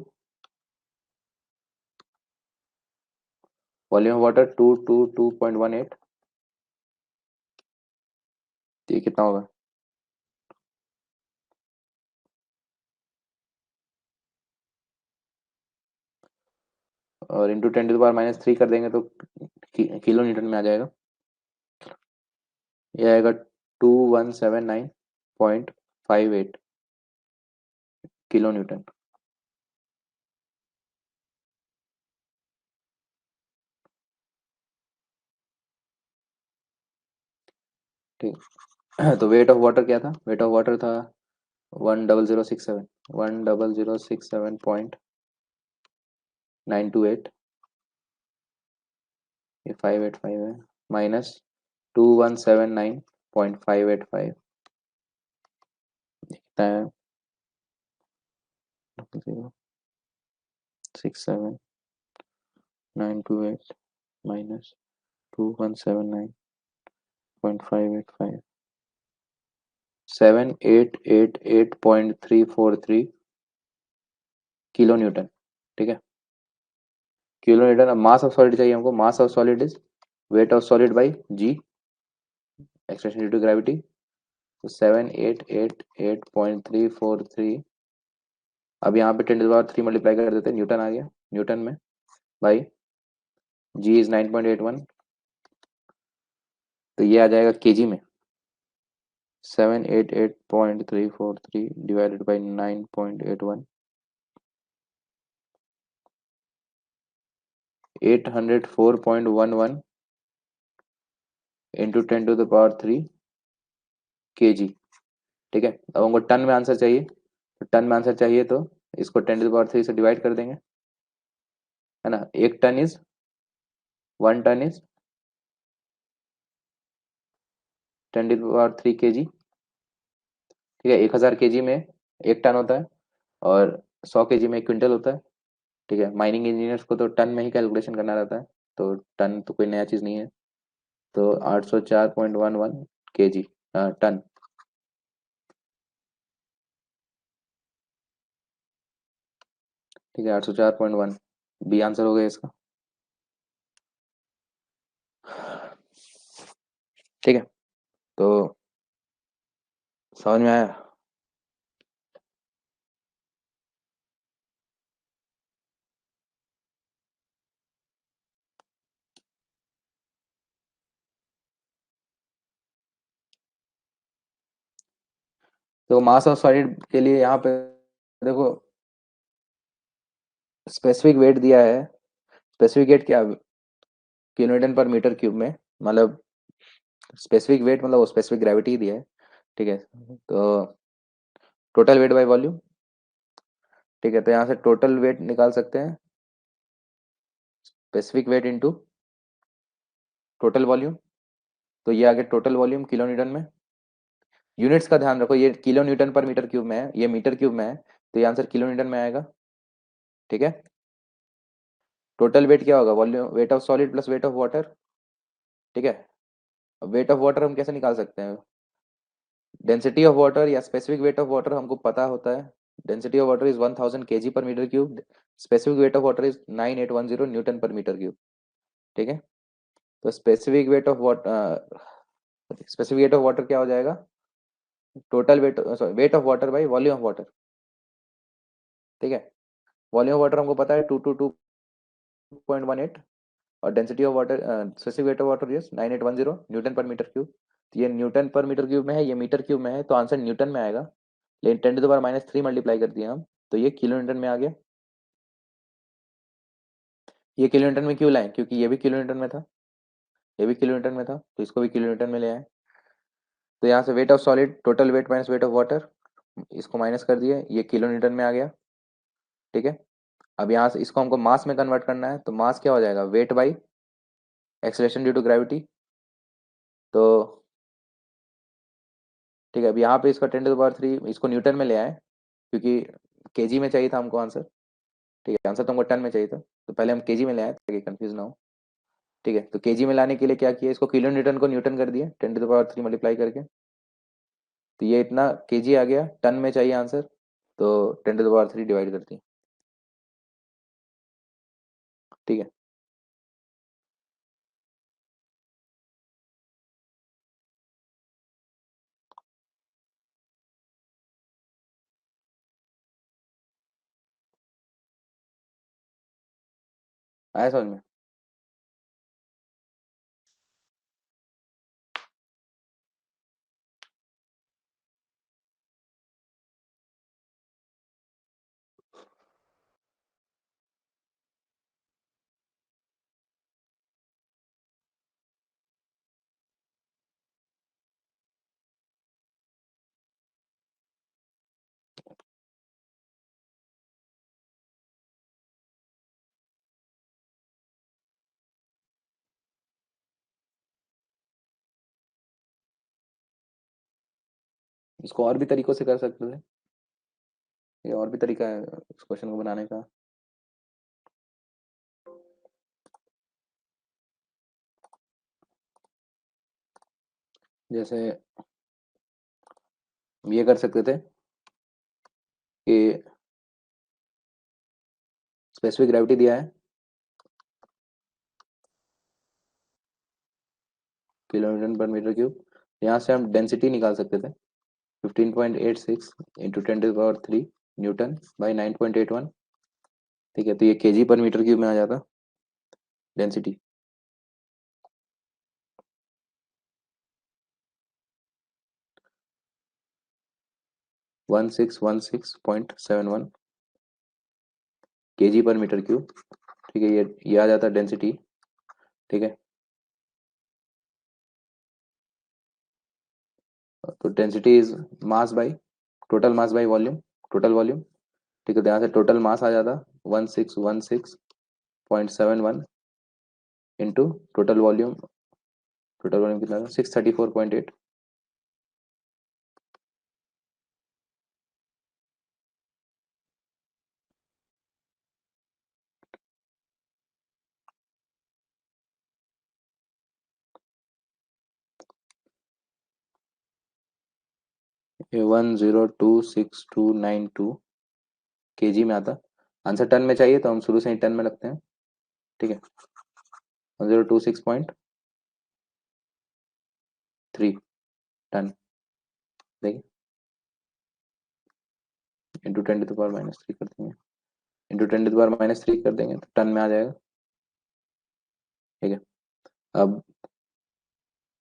वॉल्यूम ऑफ वाटर 222.18। तो ये कितना होगा? और इंटू 10⁻³ कर देंगे तो किलो न्यूटन में आ जाएगा। ये आएगा 2179.58 किलो न्यूटन, ठीक। तो वेट ऑफ वाटर क्या था? वेट ऑफ वाटर था 10067, 10067.928। ये 585 है, माइनस 2179.585 कितना है? 067.928 माइनस 2179.585, 7888.343 किलो न्यूटन, ठीक है। Kilo newton. अब मास ऑफ सॉलिड चाहिए हमको। Mass of solid is weight of solid by G, expression due to gravity. तो 7888.343। अब यहाँ पे 10⁻³ मल्टीप्लाई कर देते हैं, न्यूटन आ गया। न्यूटन में बाई जी इज 9.81। तो ये आ जाएगा केजी में। 788.343 डिवाइडेड बाई 9.81, 804.11 इंटू 10⁻³ केजी, ठीक है। अब हमको टन में आंसर चाहिए। तो टन में आंसर चाहिए तो इसको 10⁻³ से डिवाइड कर देंगे, है ना। 1 टन इज 1 टन इज 10³ ठीक है। 1000 kg में 1 टन होता है, और 100 kg में 1 क्विंटल होता है। ठीक है, माइनिंग इंजीनियर्स को तो टन में ही कैलकुलेशन करना रहता है, तो टन तो कोई नया चीज नहीं है। तो 804.11 kg टन। ठीक है, 804.1 बी आंसर हो गया इसका। ठीक है, तो समझ में आया। तो मास ऑफ सॉलिड के लिए यहाँ पे देखो, स्पेसिफिक वेट दिया है। स्पेसिफिक वेट क्या, किलोन्यूटन पर मीटर क्यूब में, मतलब स्पेसिफिक वेट मतलब वो स्पेसिफिक ग्रेविटी दिया है। ठीक है, तो टोटल वेट बाय वॉल्यूम। ठीक है, तो यहाँ से टोटल वेट निकाल सकते हैं, specific weight into total volume. तो ये आ गया टोटल वॉल्यूम किलो न्यूटन में। यूनिट्स का ध्यान रखो, ये किलो न्यूटन पर मीटर क्यूब में है, ये मीटर क्यूब में है, तो ये आंसर किलो न्यूटन में आएगा। ठीक है, टोटल वेट क्या होगा, volume weight of solid plus weight of water. ठीक है, वेट ऑफ वाटर हम कैसे निकाल सकते हैं, डेंसिटी ऑफ वाटर या स्पेसिफिक वेट ऑफ वाटर हमको पता होता है। Density of water is 1000 kg पर metre cube. Specific weight of water is 9810 newton पर मीटर क्यूब। ठीक है, तो स्पेसिफिक वेट ऑफ वाटर क्या हो जाएगा, total wait, sorry wait of water by volume of water. ठीक है, वॉल्यूम ऑफ वाटर हमको पता है 222.18, और density of water, specific weight of water is 9810 newton पर मीटर क्यूब। तो ये न्यूटन पर मीटर क्यूब में है, ये मीटर क्यूब में है, तो आंसर न्यूटन में आएगा। लेकिन 10⁻³ मल्टीप्लाई कर दिया हम, तो ये किलो न्यूटन में आ गया। ये किलो न्यूटन में क्यों लाए, क्योंकि ये भी किलो न्यूटन में था, ये भी किलो न्यूटन में था, तो इसको भी किलो न्यूटन में ले आए। तो यहाँ से wait of solid, total weight minus weight of water, इसको माइनस कर दिए, ये किलो न्यूटन में आ गया। ठीक है, अब यहाँ से इसको हमको मास में कन्वर्ट करना है, तो मास क्या हो जाएगा, weight by acceleration due to gravity. तो ठीक है, अब यहाँ पे इसका 10⁻³ इसको न्यूटन में ले आए, क्योंकि केजी में चाहिए था हमको आंसर। ठीक है, आंसर तो हमको टन में चाहिए था, तो पहले हम केजी में ले आए ताकि कंफ्यूज ना हो। ठीक है, तो केजी में लाने के लिए क्या किया, इसको किलो न्यूटन को न्यूटन कर दिया 10⁻³ मल्टीप्लाई करके, तो ये इतना केजी आ गया, टन में चाहिए आंसर, तो 10⁻³ डिवाइड करती है। ठीक है, आया समझ में। इसको और भी तरीकों से कर सकते थे, ये और भी तरीका है इस क्वेश्चन को बनाने का। जैसे ये कर सकते थे कि स्पेसिफिक ग्रेविटी दिया है किलो न्यूटन पर मीटर क्यूब, यहाँ से हम डेंसिटी निकाल सकते थे 15.86 इंटू 10⁻³ न्यूटन बाई 9.81। ठीक है, तो ये केजी पर मीटर क्यूब में आ जाता डेंसिटी। 1616.71 केजी पर मीटर क्यूब। ठीक है, ये आ जाता डेंसिटी। ठीक है, तो density is mass by total mass by volume, total volume. ठीक है, तो यहाँ से टोटल मास आ जाता 1616 0.71 इंटू टोटल वॉल्यूम कितना था 634.8। ये 1026.292 केजी में आता। आंसर टन में चाहिए तो हम शुरू से ही टन में लगते हैं। ठीक है, 1026.3 टन। देखिए, इंटू 10⁻³ कर देंगे, इंटू 10⁻³ कर देंगे तो टन में आ जाएगा। ठीक है, अब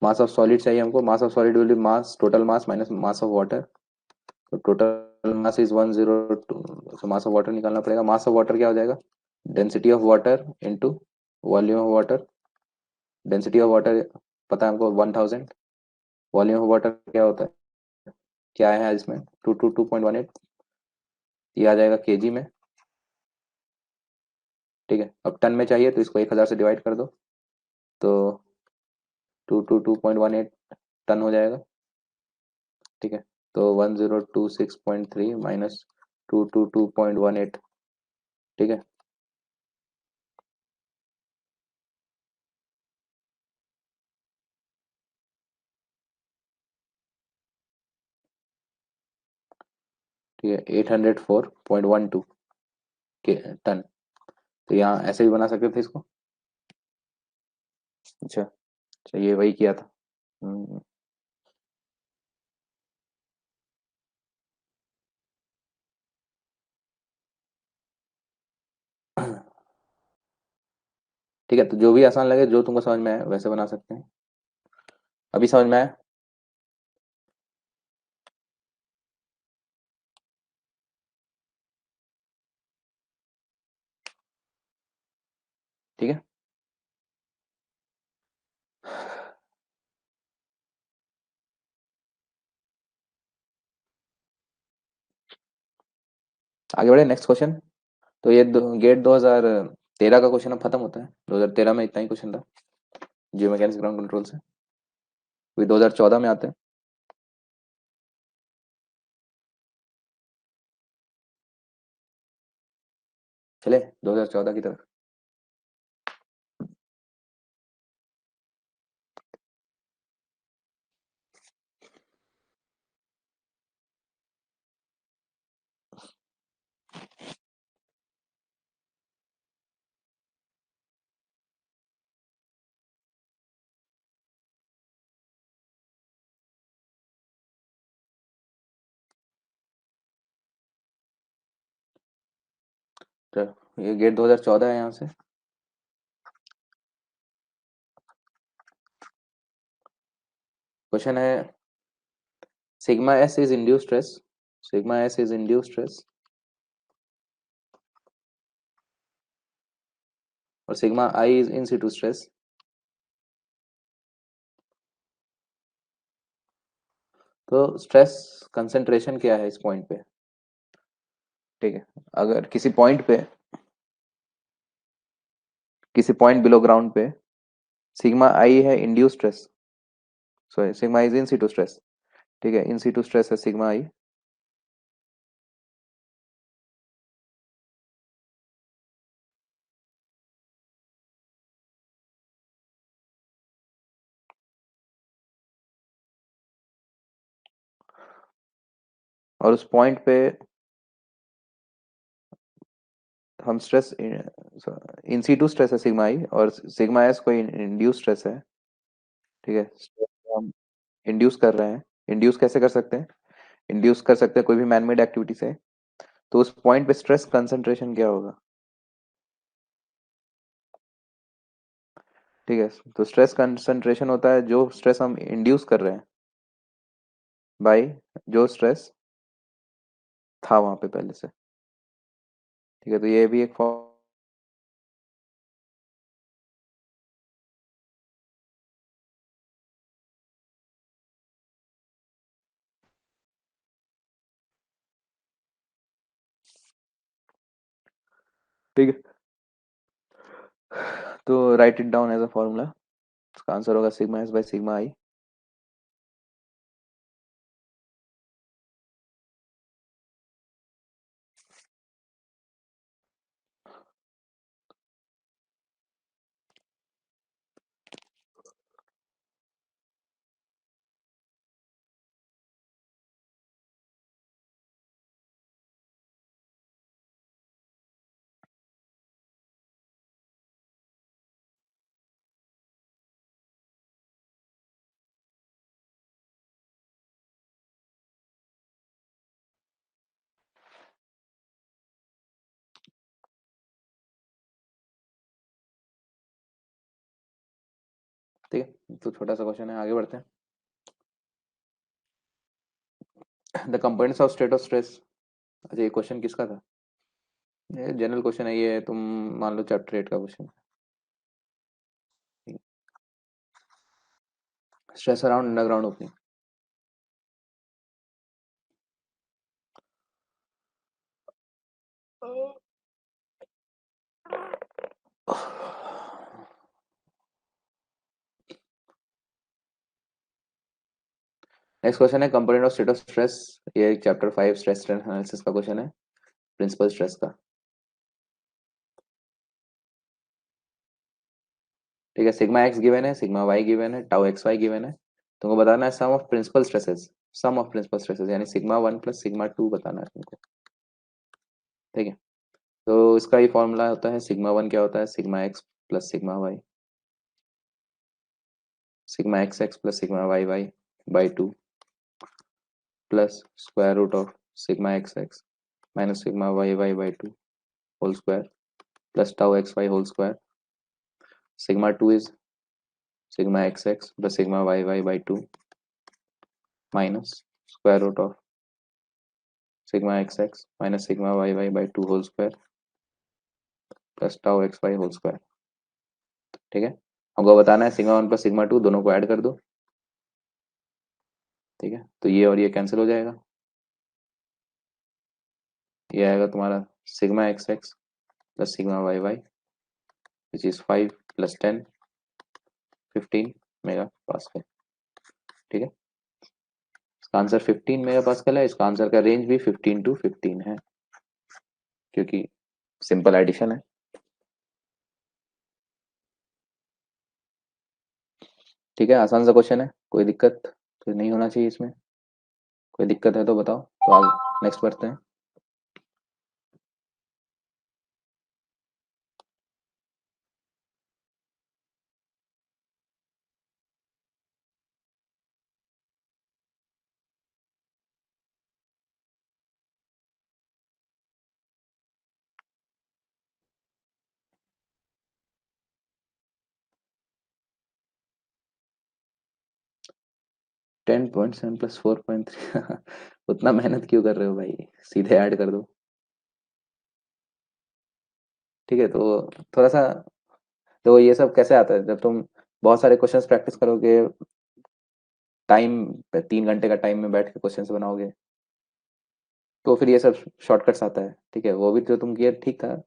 मास ऑफ सॉलिड चाहिए हमको। Mass of solid will be mass, total mass minus mass of water. तो टोटल मास इज 102, तो मास ऑफ वाटर निकालना पड़ेगा। मास ऑफ वाटर क्या हो जाएगा, density of water into volume of water. Density of water पता है हमको 1000। वॉल्यूम ऑफ वाटर क्या होता है, क्या है इसमें 222.18, ये आ जाएगा केजी में। ठीक है, अब टन में चाहिए तो इसको 1000 से डिवाइड कर दो तो 222.18 टन हो जाएगा। ठीक है, तो 1026.3 माइनस 222.18। ठीक है, ठीक है 804.12 के टन। तो यहाँ ऐसे भी बना सकते थे इसको। अच्छा, अच्छा ये वही किया था। हम्म, ठीक है, तो जो भी आसान लगे, जो तुमको समझ में आए वैसे बना सकते हैं। अभी समझ में आया। ठीक है, आगे बढ़े नेक्स्ट क्वेश्चन। तो ये गेट 2013 का क्वेश्चन अब खत्म होता है। 2013 में इतना ही क्वेश्चन था जियो मैकेनिक्स ग्राउंड कंट्रोल से। अभी 2014 में आते हैं। चले 2014 की तरफ। तो ये गेट 2014 है यहाँ से। क्वेश्चन है sigma S is induced stress, sigma S is induced stress और sigma I is in situ stress. तो स्ट्रेस कंसंट्रेशन क्या है इस पॉइंट पे। ठीक है, अगर किसी पॉइंट बिलो ग्राउंड पे सिग्मा आई है induce stress, sorry sigma is in situ stress. ठीक है, इन सिटू स्ट्रेस है सिग्मा आई। और उस पॉइंट पे हम स्ट्रेस इन सिटू स्ट्रेस है सिग्मा आई और सिग्मा एस कोई इंड्यूस स्ट्रेस है। ठीक है, stress को हम इंड्यूस कर रहे हैं। इंड्यूस कैसे कर सकते हैं, इंड्यूस कर सकते हैं कोई भी मैनमेड एक्टिविटी से। तो उस पॉइंट पे स्ट्रेस कंसंट्रेशन क्या होगा। ठीक है, तो स्ट्रेस कंसंट्रेशन होता है जो स्ट्रेस हम इंड्यूस कर रहे हैं बाय जो स्ट्रेस था वहां पे पहले से। ठीक है, तो ये भी एक ठीक है, तो write it down as a formula. इसका आंसर होगा sigma S by sigma I. ठीक है, तो छोटा सा क्वेश्चन है, आगे बढ़ते हैं। The components of state of stress. अच्छा, ये क्वेश्चन किसका था? ये जनरल क्वेश्चन है, ये तुम मान लो चैप्टर 8 का क्वेश्चन। Stress around underground opening. Next question है component of state of stress. ये चैप्टर 5 स्ट्रेस एनालिसिस का क्वेश्चन है, प्रिंसिपल स्ट्रेस का। ठीक है, सिग्मा एक्स गिवन है, सिग्मा वाई गिवन है, टाउ एक्स वाई गिवन है। तुमको बताना है sum of principal stresses. Sum of principal stresses यानी सिग्मा 1 प्लस सिग्मा 2 बताना है तुमको। ठीक है, तो इसका ही फॉर्मूला होता है, सिग्मा 1 क्या होता है, sigma X plus sigma Y, sigma X X plus sigma Y Y by 2 plus square root of sigma X X minus sigma Y Y by 2 whole square plus tau X Y whole square. Sigma 2 is sigma X X plus sigma Y Y by 2 minus square root of sigma X X minus sigma Y Y by 2 whole square plus tau X Y whole square. ठीक है, हमको बताना है sigma 1 plus sigma 2 दोनों को add कर दो। ठीक है, तो ये और ये कैंसिल हो जाएगा। ये आएगा तुम्हारा sigma X X plus sigma Y Y which is 5 plus 10 15 mega pascal. ठीक है, इसका आंसर 15 मेगा पास्कल है। इसका आंसर का रेंज भी 15 टू 15 है, क्योंकि सिंपल एडिशन है। ठीक है, आसान सा क्वेश्चन है, कोई दिक्कत तो नहीं होना चाहिए इसमें। कोई दिक्कत है तो बताओ, तो आगे नेक्स्ट बढ़ते हैं। 10.7 प्लस 4.3 उतना मेहनत क्यों कर रहे हो भाई, सीधे ऐड कर दो। ठीक है, तो थोड़ा सा, तो ये सब कैसे आता है, जब तुम बहुत सारे क्वेश्चंस प्रैक्टिस करोगे, टाइम 3 घंटे का टाइम में बैठ के क्वेश्चंस बनाओगे, तो फिर ये सब शॉर्टकट्स आता है। ठीक है, वो भी जो तुम किए ठीक था,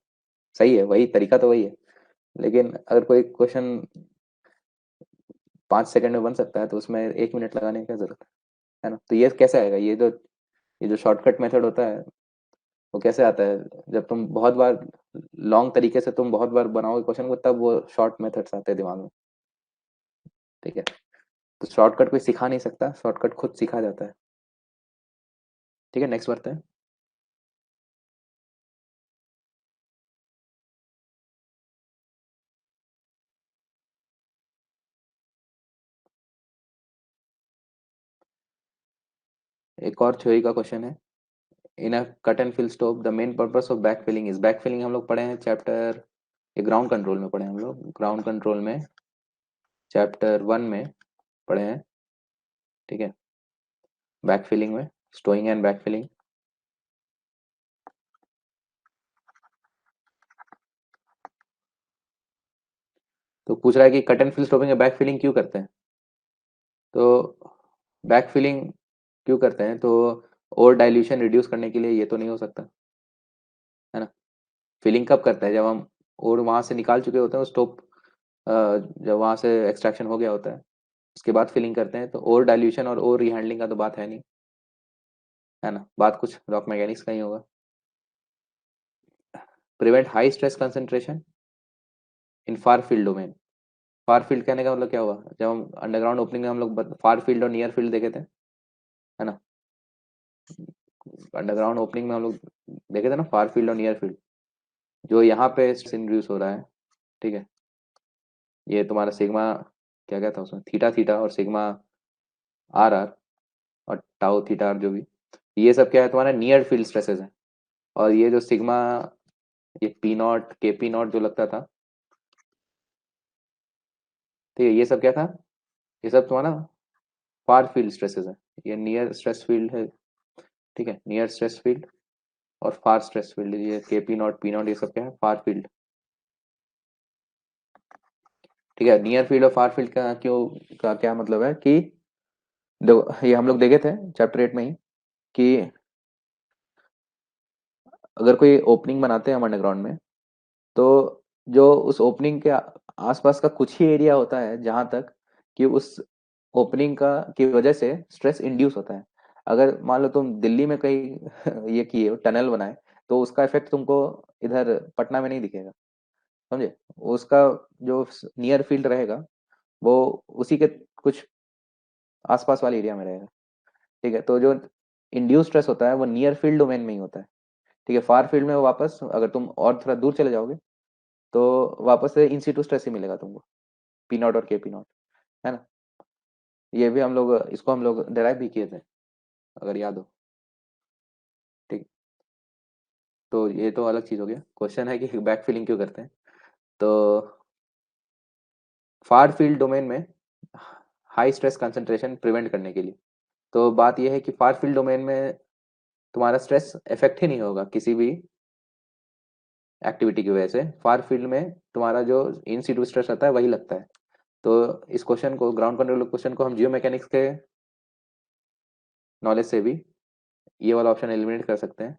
सही है, वही तरीका तो वही है। लेकिन अगर कोई क्वेश्चन 5 सेकंड में बन सकता है, तो उसमें 1 मिनट लगाने की क्या जरूरत है ना? तो ये कैसे आएगा, ये जो शॉर्टकट मेथड होता है, वो कैसे आता है, जब तुम बहुत बार लॉन्ग तरीके से तुम बहुत बार बनाओगे क्वेश्चन को, तब वो शॉर्ट मेथड्स आते हैं दिमाग में। ठीक है, तो शॉर्टकट कोई सिखा नहीं सकता, शॉर्टकट खुद सीखा जाता है। ठीक है, नेक्स्ट बढ़ते हैं। एक और थ्योरी का क्वेश्चन है। In a cut and fill stope the main purpose of back filling is, back filling हम लोग पढ़े हैं चैप्टर, ये ग्राउंड कंट्रोल में पढ़े हैं हम लोग, ग्राउंड कंट्रोल में चैप्टर 1 में पढ़े हैं। ठीक है, बैक फिलिंग में स्टोइंग एंड बैक फिलिंग। तो पूछ रहा है कि कट एंड फिल स्टोविंग में बैक फिलिंग क्यों करते हैं। तो बैक फिलिंग क्यों करते हैं, तो और डाइल्यूशन रिड्यूस करने के लिए, ये तो नहीं हो सकता है ना। फिलिंग कब करता है, जब हम और वहां से निकाल चुके होते हैं, स्टोव जब वहां से एक्सट्रैक्शन हो गया होता है उसके बाद फिलिंग करते हैं, तो ओवर डाइल्यूशन और ओवर रीहैंडलिंग का तो बात है नहीं, है ना, बात कुछ रॉक मैकेनिक्स का ही होगा। Prevent high stress concentration in far field domain. Far field कहने का मतलब क्या हुआ, जब हम अंडरग्राउंड ओपनिंग में हम लोग फार फील्ड और नियर फील्ड देखे थे, है ना, अंडरग्राउंड ओपनिंग में हम लोग देखे थे ना फार फील्ड और नियर फील्ड। जो यहाँ पे इंड्यूस हो रहा है, ठीक है, ये तुम्हारा सिग्मा, क्या क्या था उसमें, थीटा थीटा और सिग्मा आर आर और टाउ थीटा आर, जो भी, ये सब क्या है, तुम्हारा नियर फील्ड स्ट्रेसेस है। और ये जो सिग्मा, ये पी नॉट के पी नॉट जो लगता था, ठीक है, ये सब क्या था, ये सब तुम्हारा फार फील्ड स्ट्रेसेस है। ये नियर स्ट्रेस फील्ड है, ठीक है, नियर स्ट्रेस फील्ड और फार स्ट्रेस फील्ड, ये के पी नॉट ये सब क्या है, फार फील्ड। ठीक है, नियर फील्ड और फार फील्ड का क्यों, का क्या मतलब है कि देखो, ये हम लोग देखे थे चैप्टर 8 में ही कि अगर कोई ओपनिंग बनाते हैं हम अंडरग्राउंड में, तो जो उस ओपनिंग के आसपास का कुछ ही एरिया होता है जहां तक कि उस ओपनिंग का की वजह से स्ट्रेस इंड्यूस होता है। अगर मान लो तुम दिल्ली में कहीं ये किए टनल बनाए, तो उसका इफेक्ट तुमको इधर पटना में नहीं दिखेगा, समझे। उसका जो नियर फील्ड रहेगा वो उसी के कुछ आसपास वाले एरिया में रहेगा। ठीक है, तो जो इंड्यूस स्ट्रेस होता है वो नियर फील्ड डोमेन में ही होता है। ठीक है, फार फील्ड में वो वापस अगर तुम और थोड़ा दूर चले जाओगे तो वापस से इन सीटू स्ट्रेस ही मिलेगा तुमको, पी नॉट और के पी नॉट, है ना। ये भी हम लोग, इसको हम लोग डिराइव भी किए थे, अगर याद हो। ठीक, तो ये तो अलग चीज हो गया। क्वेश्चन है कि बैक फिलिंग क्यों करते हैं। तो फार फील्ड डोमेन में हाई स्ट्रेस कंसंट्रेशन प्रिवेंट करने के लिए, तो बात यह है कि फार फील्ड डोमेन में तुम्हारा स्ट्रेस इफेक्ट ही नहीं होगा किसी भी एक्टिविटी की वजह से। फार फील्ड में तुम्हारा जो इन सीटू स्ट्रेस रहता है वही लगता है। तो इस क्वेश्चन को, ग्राउंड कंट्रोल क्वेश्चन को, हम जियो मैकेनिक्स के नॉलेज से भी ये वाला ऑप्शन एलिमिनेट कर सकते हैं।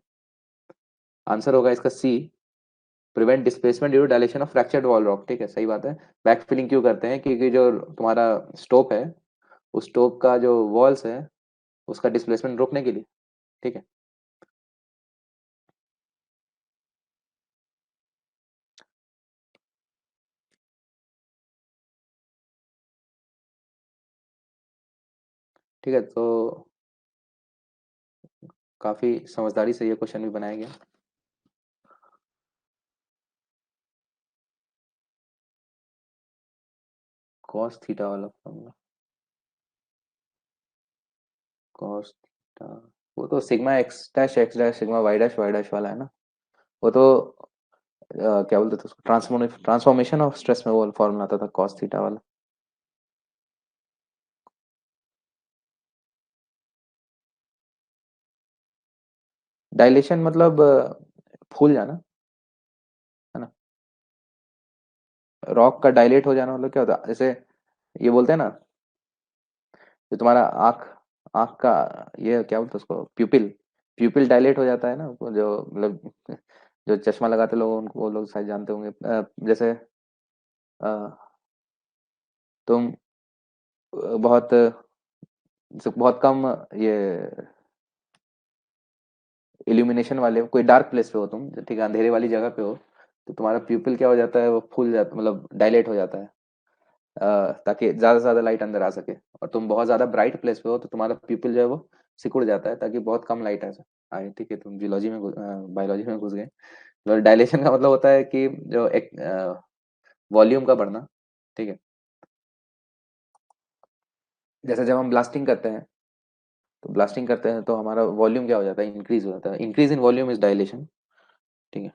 आंसर होगा इसका C, prevent displacement due to dilation of fractured wall rock. ठीक है, सही बात है। बैक फिलिंग क्यों करते हैं, क्योंकि जो तुम्हारा स्टोप है, उस स्टोप का जो वॉल्स है उसका डिस्प्लेसमेंट रोकने के लिए। ठीक है, ठीक है, तो काफी समझदारी से ये क्वेश्चन भी बनाया गया। कॉस थीटा वाला फॉर्मूला, कॉस थीटा, वो तो sigma X dash sigma Y dash वाला है ना। वो तो क्या बोलते थे उसको, ट्रांसफॉर्मेशन ऑफ स्ट्रेस में वो फॉर्मूला आता था कॉस थीटा वाला। डायलेशन मतलब फूल जाना, है ना। रॉक का डायलेट हो जाना मतलब क्या होता है, जैसे ये बोलते हैं ना, जो तुम्हारा आँख, आँख का, ये क्या बोलते हैं उसको, प्यूपिल, प्यूपिल डायलेट हो जाता है ना, वो जो मतलब जो चश्मा लगाते लोग उनको, वो लोग शायद जानते होंगे। जैसे अ, तुम बहुत, जैसे बहुत कम ये इल्यूमिनेशन वाले कोई डार्क प्लेस पे हो तुम, ठीक है, अंधेरे वाली जगह पे हो, तो तुम्हारा प्यूपिल क्या हो जाता है, वो फूल जाता, मतलब डायलेट हो जाता है, ताकि ज्यादा से ज्यादा लाइट अंदर आ सके। और तुम बहुत ज्यादा ब्राइट प्लेस पे हो तो तुम्हारा प्यूपिल जो है वो सिकुड़ जाता है ताकि बहुत कम लाइट आए। ठीक है, तुम जियोलॉजी में, बायोलॉजी में घुस गए। तो डायलेशन का मतलब होता है कि जो एक वॉल्यूम का बढ़ना। ठीक है, जैसे जब हम ब्लास्टिंग करते हैं, तो ब्लास्टिंग करते हैं तो हमारा वॉल्यूम क्या हो जाता है, इंक्रीज हो जाता है। Increase in volume is dilation. ठीक है,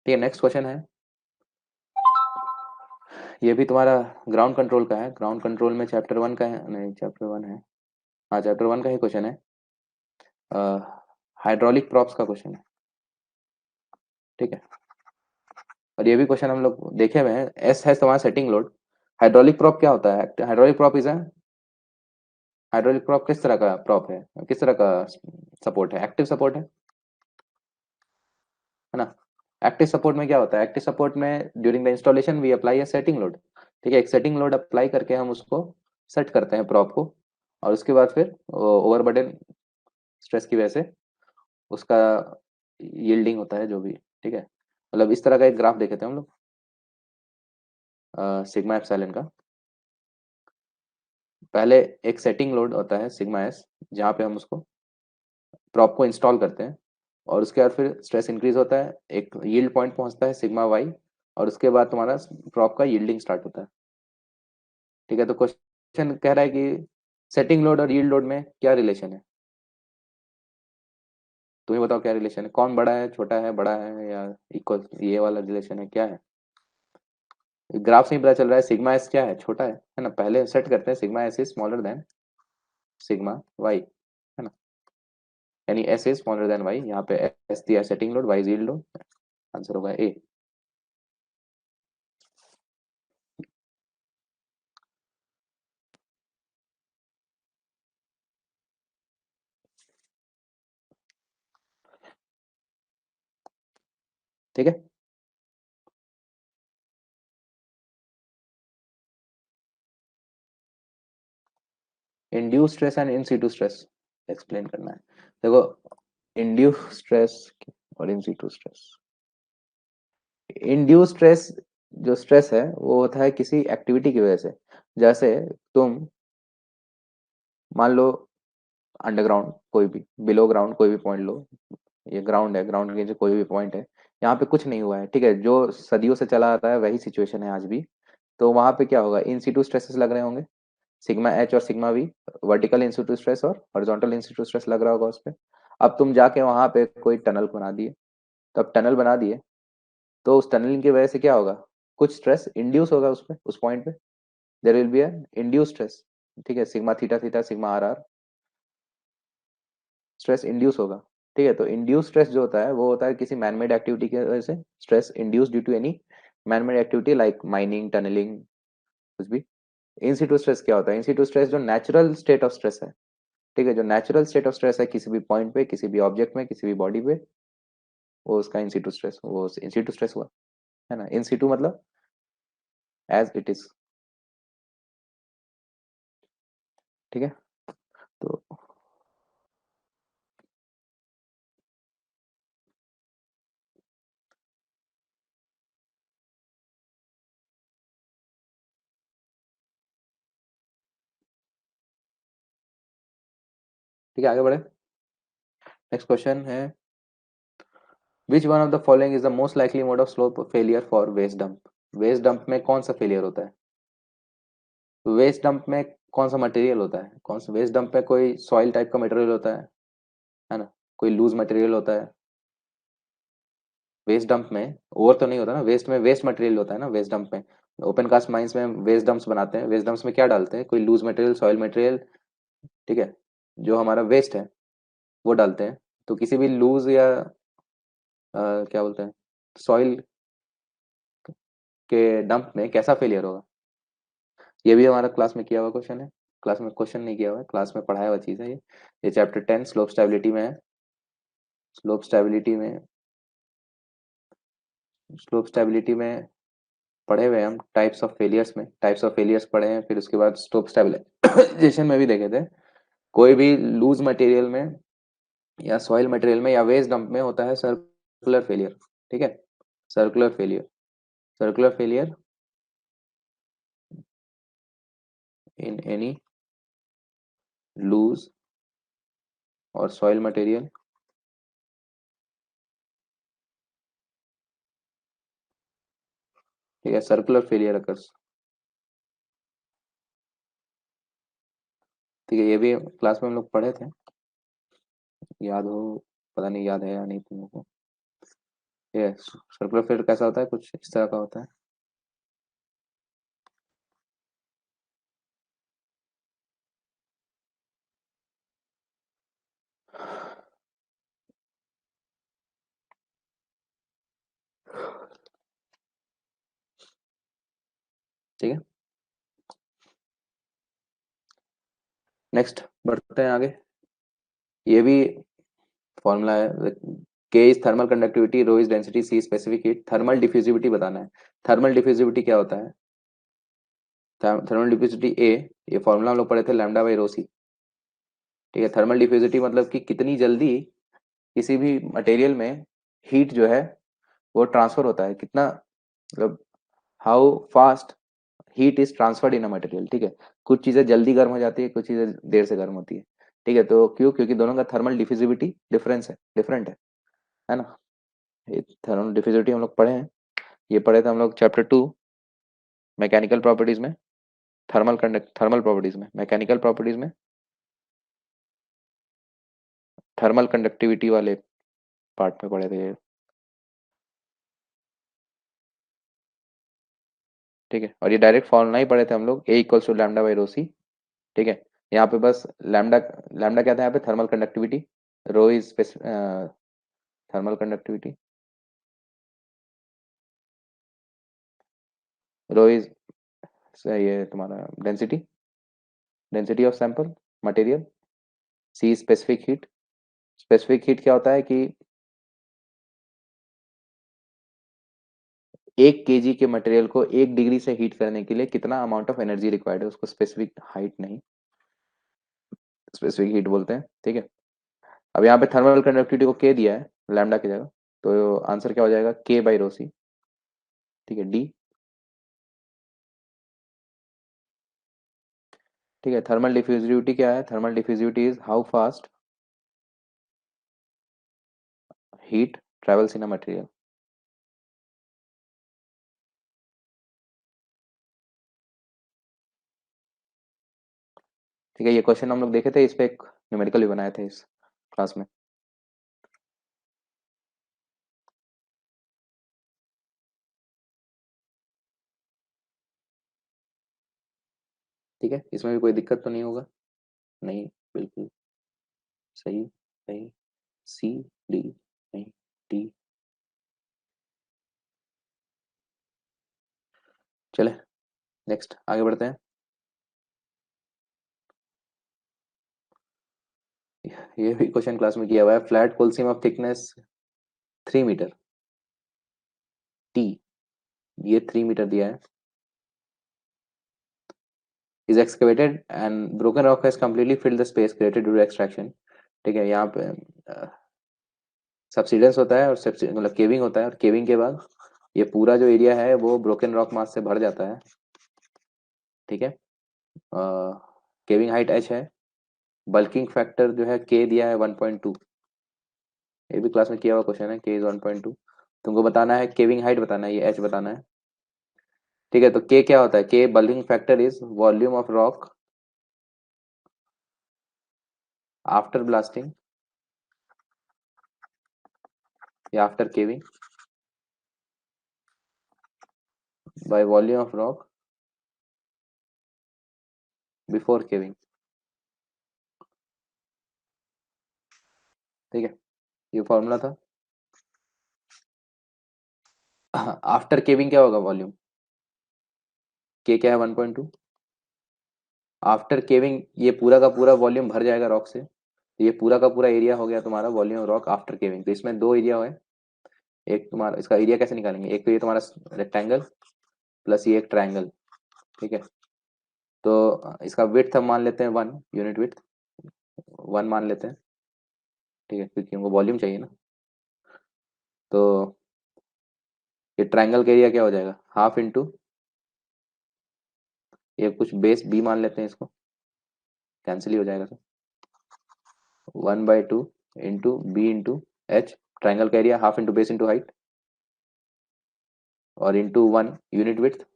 ठीक है, नेक्स्ट क्वेश्चन है, ये भी तुम्हारा ग्राउंड कंट्रोल का है। ग्राउंड कंट्रोल में चैप्टर 1 का है, नहीं चैप्टर 1 है, हाँ चैप्टर 1 का ही क्वेश्चन है। हाइड्रोलिक प्रॉप्स का क्वेश्चन है। ठीक है, और ये भी क्वेश्चन हम लोग देखे हुए हैं। एस है तुम्हारा सेटिंग लोड। हाइड्रोलिक प्रॉप क्या होता है, hydraulic prop is hydraulic prop किस तरह का प्रॉप है, किस तरह का सपोर्ट है, एक्टिव सपोर्ट है ना। एक्टिव सपोर्ट में क्या होता है, एक्टिव सपोर्ट में during the installation we apply a setting load. ठीक है, एक सेटिंग लोड अप्लाई करके हम उसको सेट करते हैं प्रॉप को, और उसके बाद फिर ओवरबर्डन स्ट्रेस की वजह से उसका यील्डिंग होता है जो भी। ठीक है, मतलब इस तरह का एक ग्राफ देखे थे हम लोग सिग्मा एप्सिलॉन का। पहले एक सेटिंग लोड होता है सिग्मा एस, जहाँ पे हम उसको प्रॉप को इंस्टॉल करते हैं, और उसके बाद फिर स्ट्रेस इंक्रीज होता है, एक यील्ड पॉइंट पहुंचता है सिग्मा वाई, और उसके बाद तुम्हारा प्रॉप का यील्डिंग स्टार्ट होता है। ठीक है, तो क्वेश्चन कह रहा है कि सेटिंग लोड और यील्ड लोड में क्या रिलेशन है। तुम्हें बताओ क्या रिलेशन है, कौन बड़ा है, छोटा है, बड़ा है, या इक्वल, ये वाला रिलेशन है, क्या है। ग्राफ से ही पता चल रहा है सिग्मा एस क्या है, छोटा है ना। पहले सेट करते हैं sigma S is smaller than sigma Y, है ना। यानी S is smaller than Y, यहाँ पे एस दिया setting load, Y is yield load, answer होगा ए। ठीक है, induce stress and in situ stress explain करना है। देखो, इंड्यूस स्ट्रेस और in situ stress, induce stress जो स्ट्रेस है वो होता है किसी एक्टिविटी की वजह से। जैसे तुम मान लो अंडरग्राउंड कोई भी, बिलो ग्राउंड कोई भी पॉइंट लो, ये ग्राउंड है, ग्राउंड के नीचे कोई भी पॉइंट है, यहाँ पे कुछ नहीं हुआ है, ठीक है, जो सदियों से चला आ रहा है वही सिचुएशन है आज भी। तो वहां पे क्या होगा, इन सीटू स्ट्रेसेस लग रहे होंगे, सिग्मा एच और sigma we, vertical institute stress और हॉरिजॉन्टल इंस्टीट्यूट स्ट्रेस लग रहा होगा उस पर। अब तुम जाके वहां पे कोई टनल बना दिए, तो अब टनल बना दिए, तो उस टनलिंग की वजह से क्या होगा, कुछ स्ट्रेस इंड्यूस होगा उस पे, उस पॉइंट पे, there will be induce stress. ठीक है, sigma theta theta sigma R R stress induce होगा। ठीक है, तो इंड्यूस स्ट्रेस जो होता है वो होता है किसी मैनमेड एक्टिविटी की वजह से, stress induce due to any manmade activity like mining, tunnelling, कुछ भी। इन सिटू स्ट्रेस क्या होता है, इन सिटू स्ट्रेस जो नेचुरल स्टेट ऑफ स्ट्रेस है, ठीक है, जो नेचुरल स्टेट ऑफ स्ट्रेस है किसी भी पॉइंट पे, किसी भी ऑब्जेक्ट में, किसी भी बॉडी पे, वो उसका इन सिटू स्ट्रेस, वो इन सिटू स्ट्रेस हुआ, है ना। इन सिटू मतलब एज इट इज। ठीक है, तो ठीक है, आगे बढ़े। नेक्स्ट क्वेश्चन है, which one of the following is the most likely mode of slope failure for waste dump. Waste dump में कौन सा फेलियर होता है, वेस्ट डंप में कौन सा मटेरियल होता है, कौन सा वेस्ट डंप में, कोई सॉइल टाइप का मटेरियल होता है ना, कोई लूज मटेरियल होता है। वेस्ट डंप में ओवर तो नहीं होता ना, वेस्ट में वेस्ट मटेरियल होता है ना वेस्ट डंप में। ओपन कास्ट माइंस में वेस्ट डंप्स बनाते हैं, वेस्ट डंप्स में क्या डालते हैं, कोई लूज मटेरियल, सॉइल मटेरियल। ठीक है, जो हमारा वेस्ट है वो डालते हैं। तो किसी भी लूज या क्या बोलते हैं, सॉइल के डंप में कैसा फेलियर होगा। ये भी हमारा क्लास में किया हुआ क्वेश्चन है, क्लास में क्वेश्चन नहीं किया हुआ है, क्लास में पढ़ाया हुआ चीज़ है ये चैप्टर 10 स्लोप स्टेबिलिटी में है। स्लोप स्टेबिलिटी में, स्लोप स्टेबिलिटी में पढ़े हुए हैं हम, टाइप्स ऑफ फेलियर्स में, टाइप्स ऑफ फेलियर्स पढ़े हैं, फिर उसके बाद स्लोप स्टेबिलाईजेशन में भी देखे थे। कोई भी लूज मटेरियल में या सॉइल मटेरियल में या वेस्ट डंप में होता है सर्कुलर फेलियर। ठीक है, circular failure, circular failure in any loose और सॉइल मटेरियल, ठीक है, सर्कुलर फेलियर अकर्स। ठीक है, ये भी क्लास में हम लोग पढ़े थे, याद हो, पता नहीं याद है या नहीं तुम लोग को। ये सर्कुलर फेलियर कैसा होता है, कुछ इस तरह का होता है। ठीक है, नेक्स्ट बढ़ते हैं आगे। ये भी फॉर्मूला है। K is thermal conductivity, rho is density, C specific heat. Thermal diffusivity बताना है। थर्मल डिफ्यूजिविटी क्या होता है? थर्मल डिफ्यूजिविटी ए, ये फॉर्मूला हम लोग पढ़े थे, लैम्डा बाई रो सी। ठीक है, थर्मल डिफ्यूजिविटी मतलब कि कितनी जल्दी किसी भी मटेरियल में हीट जो है वो ट्रांसफर होता है, कितना, मतलब how fast heat is transferred in a material. ठीक है, कुछ चीजें जल्दी गर्म हो जाती है, कुछ चीजें देर से गर्म होती है। ठीक है, तो क्यों? क्योंकि दोनों का थर्मल डिफ्यूजिविटी डिफरेंस है, डिफरेंट है ना। ये थर्मल डिफ्यूजिविटी हम लोग पढ़े हैं, ये पढ़े थे हम लोग चैप्टर 2 मैकेनिकल प्रॉपर्टीज में। थर्मल प्रॉपर्टीज में, मैकेनिकल प्रॉपर्टीज में थर्मल कंडक्टिविटी वाले पार्ट में पढ़े थे ये। ठीक है, और ये डायरेक्ट फॉर्मूला ही पढ़े थे हम लोग, A equals to lambda by rho C. ठीक है, यहाँ पे बस लैम्डा, लैम्डा क्या था यहाँ पे? Thermal conductivity. Rho is thermal conductivity, rho is ये तुम्हारा density, density of sample material. C specific heat. Specific heat क्या होता है कि 1 kg के मटेरियल को 1 डिग्री से हीट करने के लिए कितना अमाउंट ऑफ एनर्जी रिक्वायर्ड है, उसको स्पेसिफिक हाइट नहीं, स्पेसिफिक हीट बोलते हैं। ठीक है, अब यहाँ पे थर्मल कंडक्टिविटी को के दिया है लैम्डा की जगह, तो आंसर क्या हो जाएगा? के बाई रो सी। ठीक है, डी। ठीक है, थर्मल डिफ्यूजिविटी क्या है? Thermal diffusivity is how fast heat travels in a material. ठीक है, ये क्वेश्चन हम लोग देखे थे, इस पे एक न्यूमेरिकल भी बनाए थे इस क्लास में। ठीक है, इसमें भी कोई दिक्कत तो नहीं होगा? नहीं, बिल्कुल सही, सही। सी, डी, नहीं, डी। चले, नेक्स्ट आगे बढ़ते हैं। ये भी क्वेश्चन क्लास में किया हुआ है। Flat coal seam of thickness 3 metre, T, ये 3 मीटर दिया है, is excavated and broken rock has completely filled the space created due to extraction. ठीक है, यहाँ पे सब्सिडेंस होता है और मतलब केविंग होता है, और केविंग के बाद ये पूरा जो एरिया है वो ब्रोकन रॉक मास से भर जाता है। ठीक है, केविंग हाइट एच है, बल्किंग फैक्टर जो है के दिया है 1.2। ये भी क्लास में किया हुआ क्वेश्चन है, के इज 1.2। तुमको बताना है केविंग हाइट बताना है, ये एच बताना है। ठीक है, तो के क्या होता है? K bulking factor is volume of rock after blasting या after caving by volume of rock before caving. ठीक है, ये फॉर्मूला था। आफ्टर केविंग क्या होगा? वॉल्यूम, के क्या है? 1.2। आफ्टर केविंग ये पूरा का पूरा वॉल्यूम भर जाएगा रॉक से, तो ये पूरा का पूरा एरिया हो गया तुम्हारा वॉल्यूम रॉक आफ्टर केविंग। तो इसमें दो एरिया है, एक तुम्हारा, इसका एरिया कैसे निकालेंगे? एक तो ये तुम्हारा रेक्टेंगल प्लस ये एक ट्रायंगल। ठीक है, तो इसका विड्थ हम मान लेते हैं 1 यूनिट, विड्थ 1 मान लेते हैं। ठीक है, क्योंकि हमको वॉल्यूम चाहिए ना। तो ये ट्रायंगल का एरिया क्या हो जाएगा? हाफ इंटू ये कुछ बेस बी मान लेते हैं, इसको कैंसिल ही हो जाएगा। तो 1/2 into B into H, triangle का area half into base into height, और इंटू 1 यूनिट विड्थ।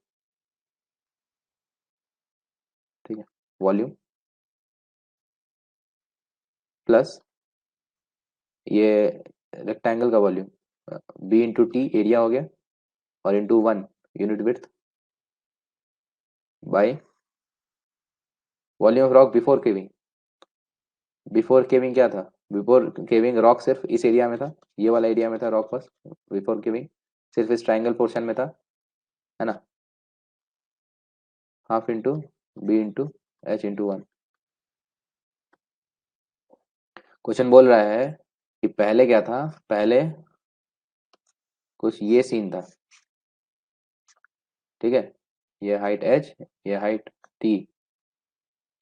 ठीक है, वॉल्यूम प्लस ये रेक्टेंगल का volume B into T area हो गया, और into 1 unit width by volume of rock before caving. Before caving क्या था? बिफोर केविंग रॉक सिर्फ इस एरिया में था, ये वाला एरिया में था रॉक बस। बिफोर केविंग सिर्फ इस ट्राइंगल पोर्शन में था, है ना। Half into B into H into 1। Question बोल रहा है कि पहले क्या था, पहले कुछ ये सीन था, ठीक है, ये हाइट h, ये हाइट t,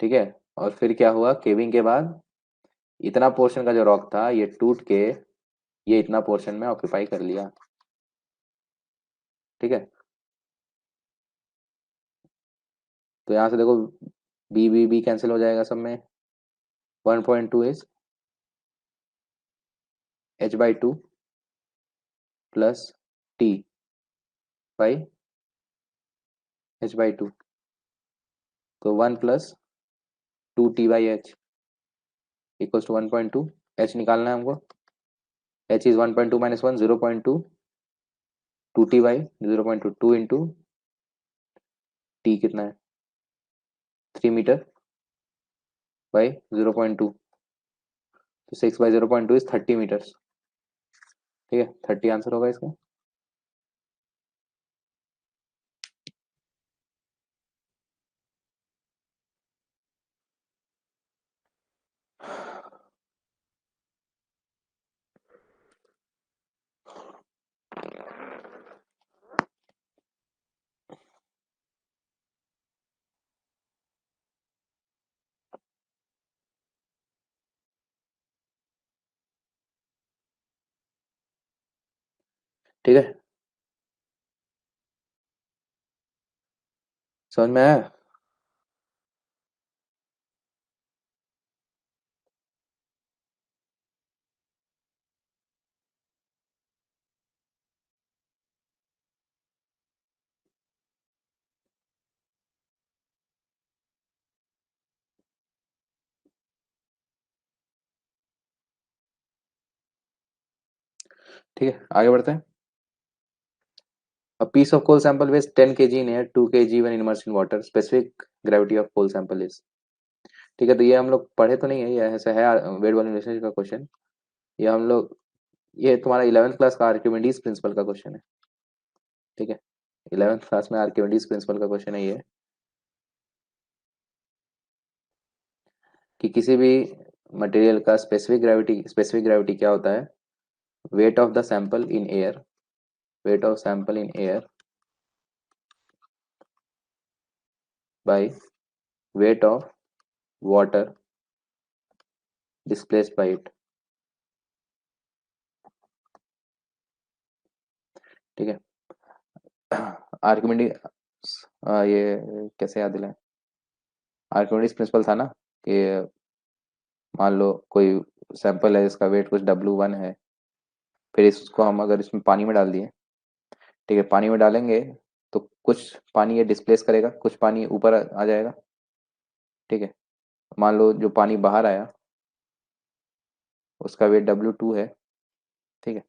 ठीक है, और फिर क्या हुआ, केविंग के बाद इतना पोर्शन का जो रॉक था ये टूट के ये इतना पोर्शन में ऑक्यूपाई कर लिया, ठीक है। तो यहाँ से देखो बी कैंसिल हो जाएगा सब में, 1.2 is h/2 plus T by h/2, तो 1 plus 2t/h equals to 1.2, h निकालना है हमको, h is 1.2 minus 1, 0.2, 2t/0.2, 2 into t कितना है 3 मीटर बाई 0.2, तो 6/0.2 इज 30 मीटर्स, ठीक है, 30 आंसर होगा इसका। ठीक है, समझ में आया। ठीक है, आगे बढ़ते हैं। A piece of coal sample weighs 10 kg in air, 2 kg when immersed in water. Specific gravity of coal sample is। ठीक है, तो ये हम लोग पढ़े तो नहीं है, ये ऐसा है वेट वॉल्यूम रिलेशनशिप का क्वेश्चन। ये हम लोग, ये तुम्हारा 11th क्लास का आर्किमिडीज प्रिंसिपल का क्वेश्चन है, ठीक है, 11th क्लास में आर्किमिडीज प्रिंसिपल का क्वेश्चन है ये, कि किसी भी मटेरियल का स्पेसिफिक ग्रेविटी क्या होता है, weight of the sample in air, weight of sample in air by weight of water displaced by it, ठीक है। आर्किमिडीज, ये कैसे याद दिलाएं, आर्किमिडीज प्रिंसिपल था ना कि मान लो कोई सैंपल है जिसका वेट कुछ W1 है, फिर इसको हम अगर इसमें पानी में डाल दिए, ठीक है, पानी में डालेंगे तो कुछ पानी ये डिस्प्लेस करेगा, कुछ पानी ऊपर आ जाएगा, ठीक है। मान लो जो पानी बाहर आया उसका वेट W2 है, ठीक है,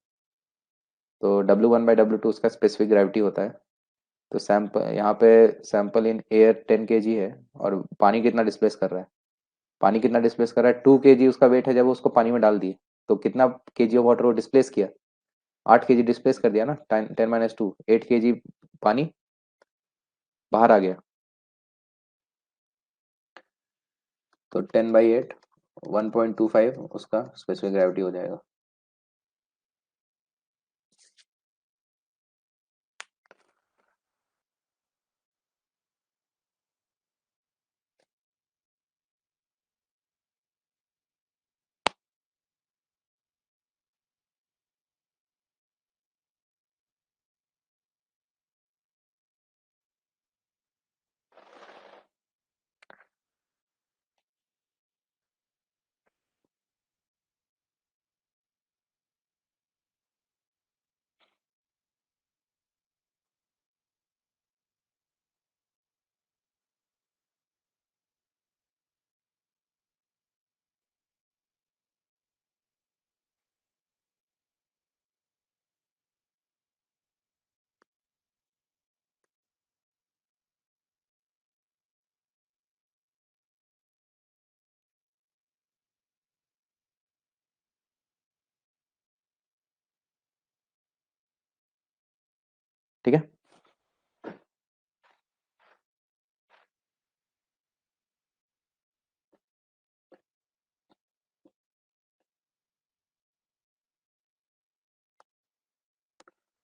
तो W1/W2 उसका स्पेसिफिक ग्रेविटी होता है। तो सैंपल यहाँ पे सैंपल इन एयर 10 kg है, और पानी कितना डिस्प्लेस कर रहा है, पानी कितना डिस्प्लेस कर रहा है, 2 kg उसका वेट है जब वो उसको पानी में डाल दिए, तो कितना केजी ऑफ वाटर वो डिस्प्लेस किया, 8 kg डिस्प्लेस कर दिया ना, 10 - 2, 8 kg पानी बाहर आ गया, तो 10/8, 1.25 उसका स्पेसिफिक ग्रेविटी हो जाएगा। ठीक है,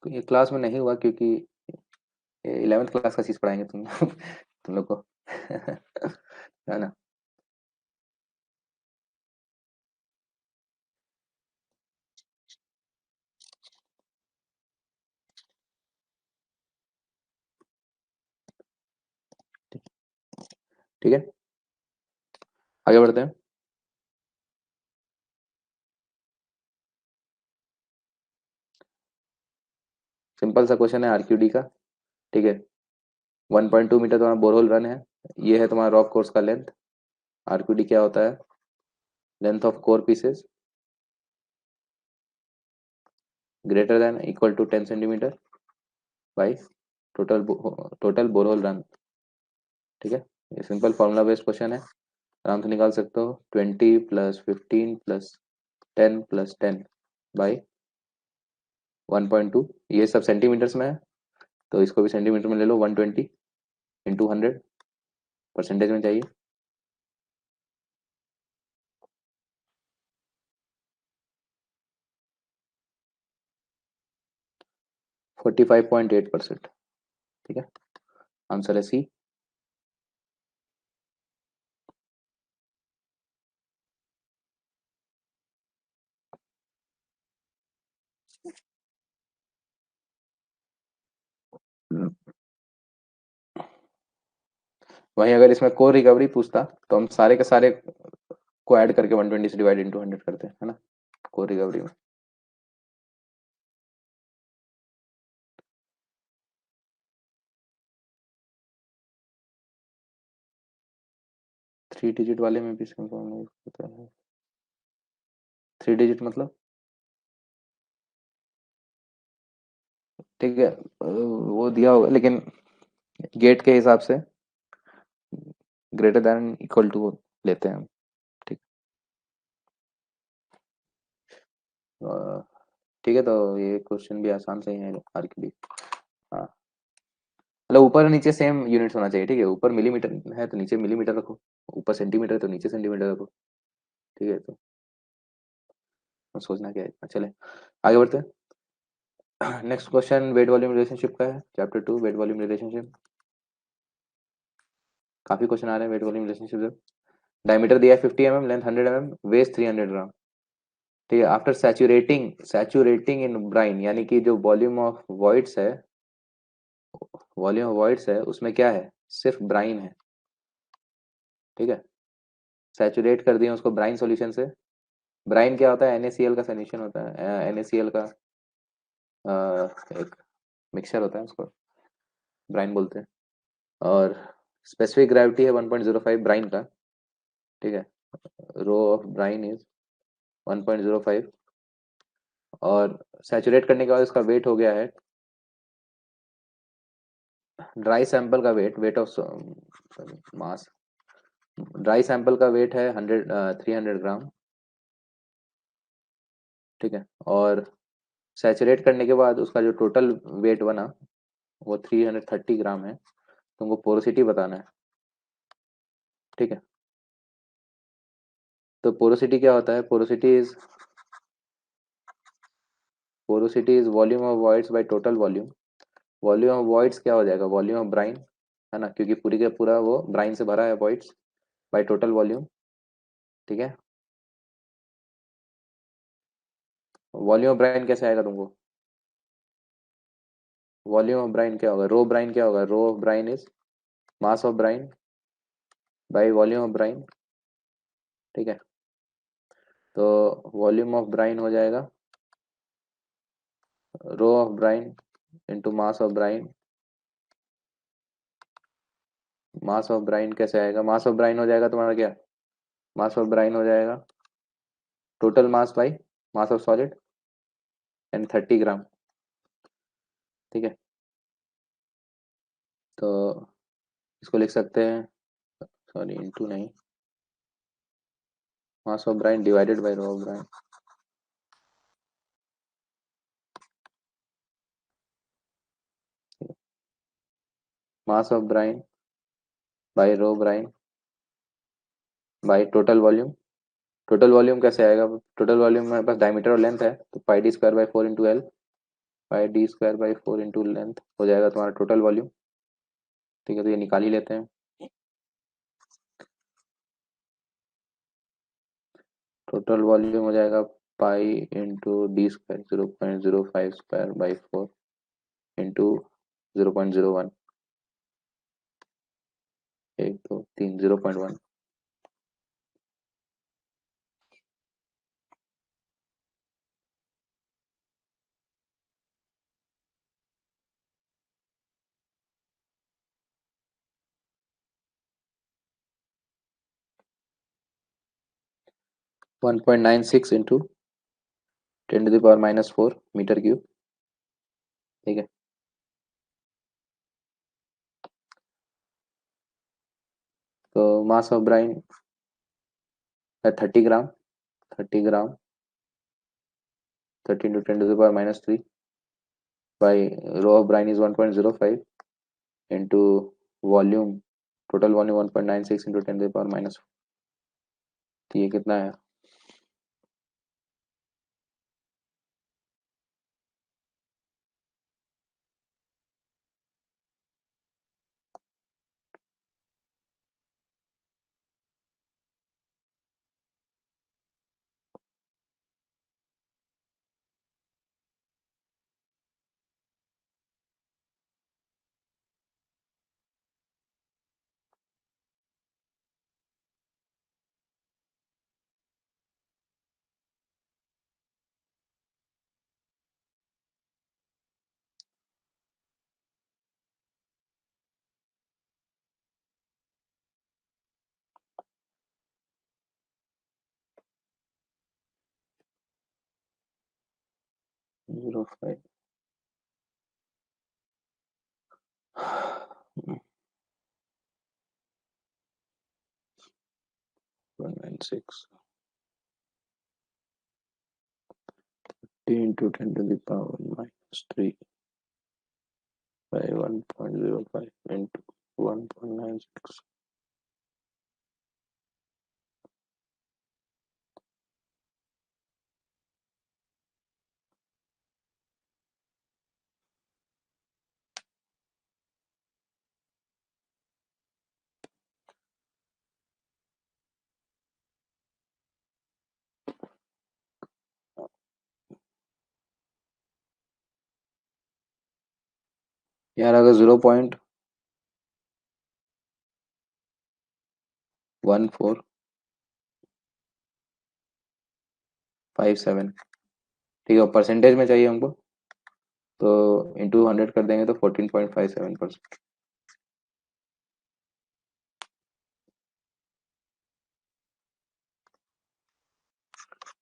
ये क्लास में नहीं हुआ क्योंकि 11th क्लास का चीज पढ़ाएंगे तुम तुम लोग को है ना। ठीक है, आगे बढ़ते हैं। सिंपल सा क्वेश्चन है आरक्यूडी का। ठीक है, 1.2 मीटर तुम्हारा बोरहोल रन है। ये है तुम्हारा रॉक कोर्स का लेंथ। आरक्यूडी क्या होता है? Length of core pieces greater than equal to 10 centimetre by total borehole run. ठीक है, ये सिंपल फॉर्मूला बेस्ड क्वेश्चन है, आराम से निकाल सकते हो। 20 + 15 + 10 + 10 बाई 1.2, ये सब सेंटीमीटर्स में है, तो इसको भी सेंटीमीटर में ले लो। 120 × 100 परसेंटेज में चाहिए। 45.8%। ठीक है, आंसर है सी। वहीं अगर इसमें कोर रिकवरी पूछता तो हम सारे के सारे को ऐड करके 120 से डिवाइड इंटू 100 करते हैं, है ना, कोर रिकवरी में। 3 डिजिट वाले में भी सिंपल नहीं होता है। 3 डिजिट मतलब? ठीक है, वो दिया होगा लेकिन गेट के हिसाब से ग्रेटर देन इक्वल टू लेते हैं हम। ठीक, अ, ठीक है, तो ये क्वेश्चन भी आसान से ही है आरक्यूडी। हाँ, मतलब ऊपर और नीचे सेम यूनिट्स होना चाहिए। ठीक है, ऊपर मिलीमीटर है तो नीचे मिलीमीटर रखो, ऊपर सेंटीमीटर है तो नीचे सेंटीमीटर रखो। ठीक है, तो सोचना क्या है इतना। चले आगे बढ़ते हैं। Next question weight volume relationship का है, चैप्टर 2 वेट वॉल्यूम रिलेशनशिप। काफी क्वेश्चन आ रहे हैं वेट वॉल्यूम रिलेशनशिप से। डायमीटर दिया है 50 mm, length 100 mm, waste 300 gram. ठीक है, आफ्टर सैचुरेटिंग इन ब्राइन, यानी कि जो वॉल्यूम ऑफ वॉइड्स है उसमें क्या है? सिर्फ ब्राइन है। ठीक है, सैचुरेट कर दिया उसको ब्राइन सॉल्यूशन से। ब्राइन क्या होता है? NaCl का सॉल्यूशन होता है, NaCl का एक मिक्सचर होता है, उसको ब्राइन बोलते हैं। और स्पेसिफिक ग्रेविटी है 1.05 ब्राइन का। ठीक है, रो ऑफ ब्राइन इज 1.05। और सैचुरेट करने के बाद उसका वेट हो गया है, ड्राई सैंपल का weight of mass, dry sample का वेट है 300 ग्राम। ठीक है, और सैचुरेट करने के बाद उसका जो टोटल वेट बना वो 330 ग्राम है। तुमको पोरोसिटी बताना है। ठीक है, तो पोरोसिटी क्या होता है? Porosity is volume of voids by total volume. Volume of voids क्या हो जाएगा? वॉल्यूम ऑफ ब्राइन, है ना, क्योंकि पूरी का पूरा वो ब्राइन से भरा है वॉइड्स, बाय टोटल वॉल्यूम। ठीक है, वॉल्यूम ऑफ ब्राइन कैसे आएगा तुमको? वॉल्यूम ऑफ ब्राइन क्या होगा? रो ब्राइन क्या होगा? Rho of brine is mass of brine by volume of brine. ठीक है, तो वॉल्यूम ऑफ ब्राइन हो जाएगा rho of brine into mass of brine. Mass of brine कैसे आएगा? मास ऑफ ब्राइन हो जाएगा तुम्हारा क्या? मास ऑफ ब्राइन हो जाएगा total mass by mass of solid and 30 ग्राम। ठीक है, तो इसको लिख सकते हैं, सॉरी इंटू नहीं, mass of brine divided by rho of brine. Mass of brine by rho brine by total volume. Total volume कैसे आएगा? टोटल वॉल्यूम में बस डायमीटर और लेंथ है, तो पाई d² by 4 into L. By D square by 4 into length हो जाएगा तुम्हारा टोटल वॉल्यूम। ठीक है, तो ये निकाल ही लेते हैं। टोटल वॉल्यूम हो जाएगा pi into D square 0.05 square by 4 into 0.01, 1 2 3 0.1। 1.96 into 10⁻⁻⁴ metre cube. ठीक है, तो मास ऑफ ब्राइन है 30 gram. 30 gram 30 into 10⁻⁻³ by rho of brine is 1.05 into volume, total volume 1.96 into 10⁻⁻⁴। तो ये कितना है? 0.05 196 into 10⁻³ by 1.05 into 1.96। यार अगर 0.1457, ठीक है, परसेंटेज में चाहिए हमको, तो इंटू 100 कर देंगे तो 14.57%।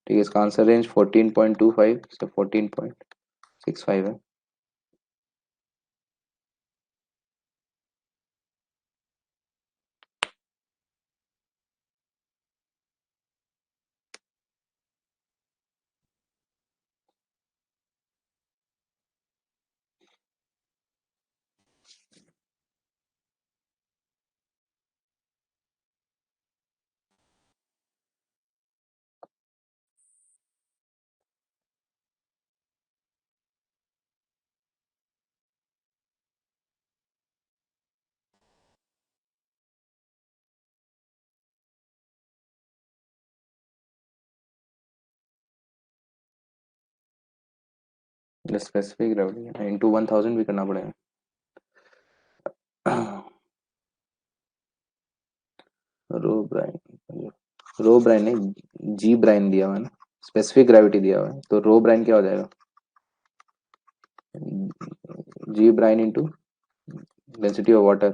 ठीक है, इसका आंसर रेंज 14.25 से 14.65 है। स्पेसिफिक ग्रेविटी इंटू 1000 भी करना पड़ेगा। रो ब्राइन, रो ब्राइन नहीं, जी ब्राइन दिया हुआ है ना, स्पेसिफिक ग्रेविटी दिया हुआ है, तो रो ब्राइन क्या हो जाएगा? G brine into density of water.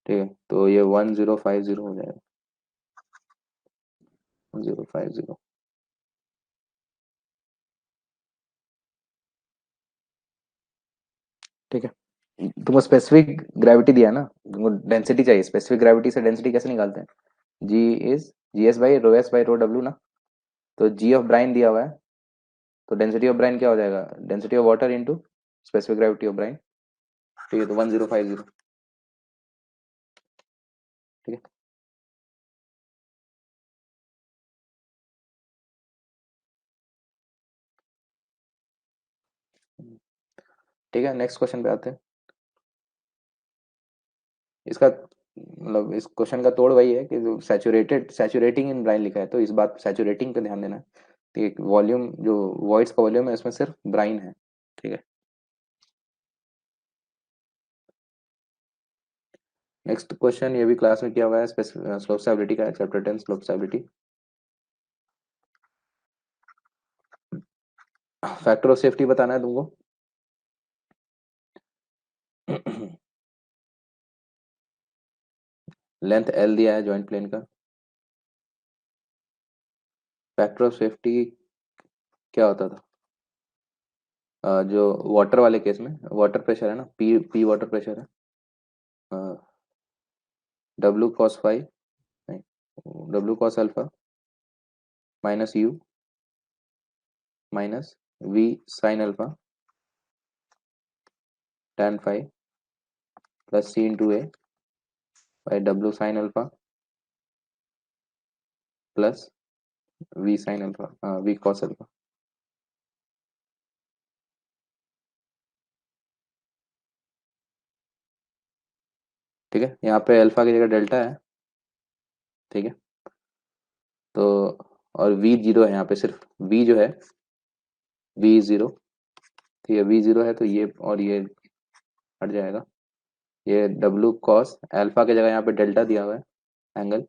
ठीक है, तो ये 1050 हो जाएगा, 1050। ठीक है, तुमको स्पेसिफिक ग्रेविटी दिया है ना, तुमको डेंसिटी चाहिए, स्पेसिफिक ग्रेविटी से डेंसिटी कैसे निकालते हैं? G is G S by rho S by rho W ना। तो जी ऑफ ब्राइन दिया हुआ है, तो डेंसिटी ऑफ ब्राइन क्या हो जाएगा? Density of water into specific gravity of brine. ठीक है, तो 1050। ठीक है, ठीक है, नेक्स्ट क्वेश्चन पे आते हैं। इसका मतलब इस क्वेश्चन का तोड़ वही है कि जो सैचुरेटिंग इन ब्राइन लिखा है, तो इस बात सैचुरेटिंग पे ध्यान देना है। ठीक है, वॉल्यूम जो वॉइस का वॉल्यूम है उसमें सिर्फ ब्राइन है। ठीक है, नेक्स्ट क्वेश्चन ये भी क्लास में किया हुआ है, स्लोप स्टेबिलिटी का है, chapter 10 slope stability. Factor of safety बताना है तुमको। लेंथ एल दिया है जॉइंट प्लेन का। फैक्टर ऑफ सेफ्टी क्या होता था? जो वाटर वाले केस में वाटर प्रेशर है ना, पी पी वाटर प्रेशर है। डब्ल्यू कॉस फाइव, नहीं, W cos alpha minus U minus V sine alpha tan five plus C into A by W sine alpha plus V sine alpha, V cos alpha. ठीक है, यहाँ पे alpha की जगह delta है। ठीक है, तो और वी जीरो है यहाँ पे, सिर्फ वी जो है वी जीरो। ठीक है, वी जीरो है तो ये और ये हट जाएगा। ये डब्ल्यू कॉस अल्फा की जगह यहाँ पे डेल्टा दिया हुआ है एंगल,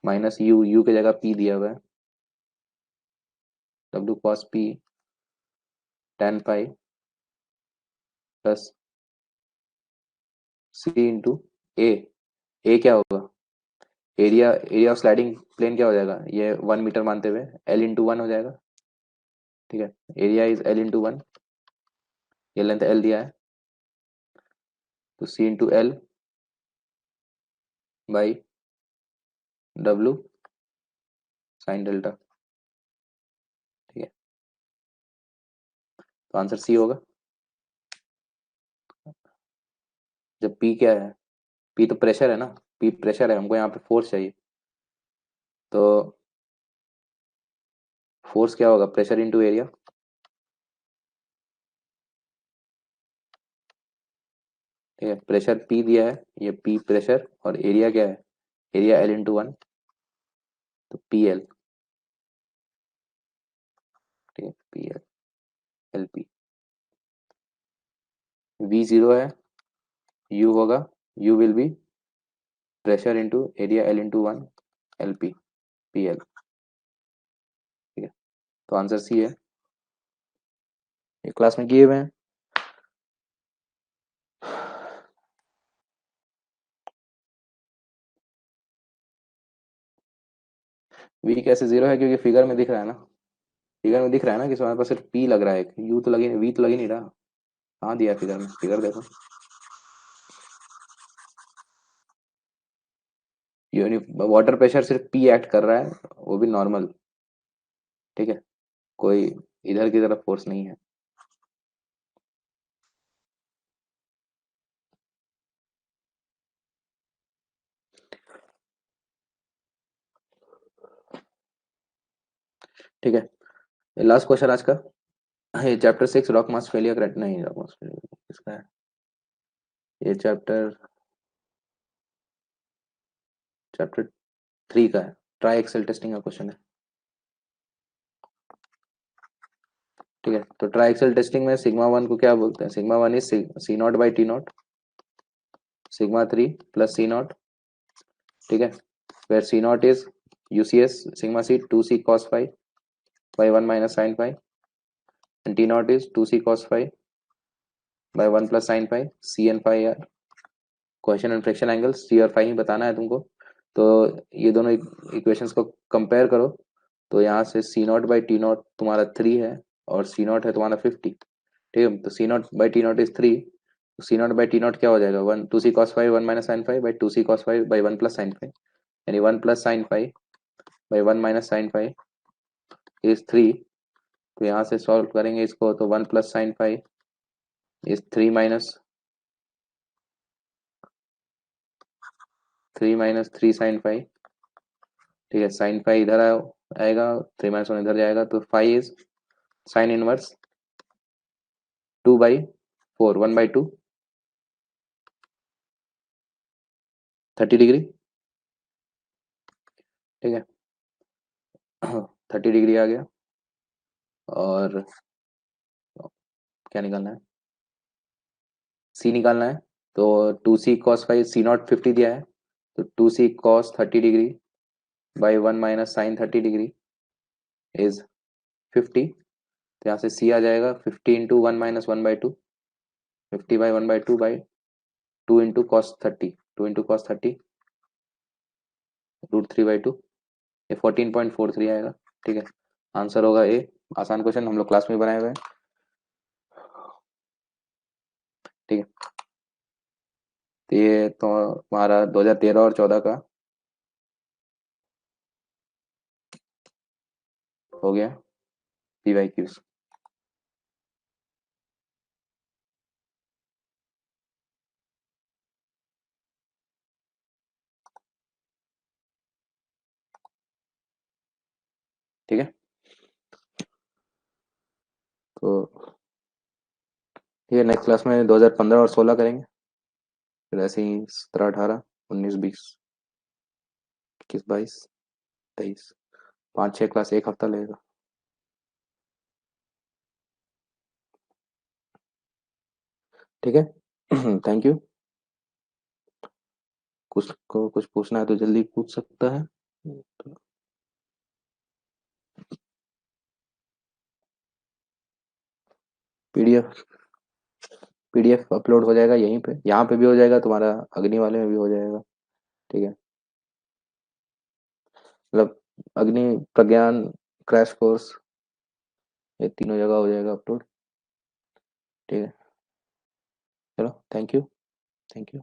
माइनस यू, यू की जगह पी दिया हुआ है, W cos P tan five plus C into A. A क्या होगा? एरिया ऑफ स्लाइडिंग प्लेन क्या हो जाएगा, ये 1 मीटर मानते हुए एल इंटू वन हो जाएगा। ठीक है, area is L into one, ये लेंथ एल दिया है, तो C into L by W sine delta. ठीक है, तो आंसर सी होगा। जब पी क्या है, पी तो प्रेशर है ना, पी प्रेशर है, हमको यहाँ पे फोर्स चाहिए, तो फोर्स क्या होगा, प्रेशर इंटू एरिया। ठीक है, प्रेशर पी दिया है, ये पी प्रेशर, और एरिया क्या है, एरिया एल इंटू वन, तो पी एल। ठीक है, P L, L P. We zero है, यू होगा, you will be pressure into area L into one, L P, P L. ठीक है, तो आंसर सी है, ये क्लास में किए हुए हैं। वी कैसे जीरो है, क्योंकि फिगर में दिख रहा है ना, फिगर में दिख रहा है ना कि हमारे पास सिर्फ पी लग रहा है, यू तो लगी, वी तो लग ही नहीं रहा। कहाँ दिया फिगर में, फिगर देखो। वाटर प्रेशर सिर्फ पी एक्ट कर रहा है, वो भी नॉर्मल। ठीक है, कोई इधर की तरफ फोर्स नहीं है। ठीक है, लास्ट क्वेश्चन आज का। ये chapter 6 rock mass failure, correct नहीं, रॉक मास फेलियर किसका है, ये चैप्टर चैप्टर 3 का है, ट्राई एक्सेल टेस्टिंग का क्वेश्चन है। ठीक है, तो ट्राई एक्सेल टेस्टिंग में सिग्मा वन को क्या बोलते हैं, sigma one is C not by T naught, sigma three plus C naught. ठीक है, where C naught is UCS sigma C two C cos five by one minus sine five, and T not is two C cos five by one plus sine five, C N five. Question and fraction angle C और five ही बताना है तुमको। तो ये दोनों equations को compare करो, तो यहाँ से सी नॉट बाई टी नॉट तुम्हारा 3 है, और सी नॉट है तुम्हारा 50। ठीक है, तो C not by T not is 3, तो C not by T not क्या हो जाएगा, one two C cos five one minus sine five by two C cos five by one plus sine five, यानी one plus sine five by one minus sine five is 3। तो यहाँ से solve करेंगे इसको, तो one plus sine five is three minus three sine five. ठीक है, sign five इधर आएगा, थ्री माइनस वन इधर जाएगा, तो five is sine inverse 2/4, 1/2, 30 degree. ठीक है। 30 डिग्री आ गया। और क्या निकालना है? सी निकालना है। तो 2c cos 5, C0 50 दिया है, तो 2c cos 30 degree by 1 - sin 30 degree is 50। तो यहाँ से सी आ जाएगा 50 × 1 - 1/2, 50/1/2/2 × cos 30, 2 × cos 30 √3/2, ये 14.43 आएगा। ठीक है, आंसर होगा ए। आसान क्वेश्चन हम लोग क्लास में बनाए हुए हैं। ठीक है, तो ये तो हमारा 2013 और 14 का हो गया PYQs। ठीक है, तो ये नेक्स्ट क्लास में 2015 और 16 करेंगे, फिर ऐसे ही 17, 18, 19, 20, 21, 22, 23, 5-6 क्लास एक हफ्ता लगेगा। ठीक है। Thank you. कुछ को कुछ पूछना है तो जल्दी पूछ सकता है। पीडीएफ पीडीएफ अपलोड हो जाएगा यहीं पे, यहाँ पे भी हो जाएगा, तुम्हारा अग्नि वाले में भी हो जाएगा। ठीक है, मतलब अग्नि, प्रज्ञान, क्रैश कोर्स, ये तीनों जगह हो जाएगा अपलोड। ठीक है, चलो थैंक यू। Thank you.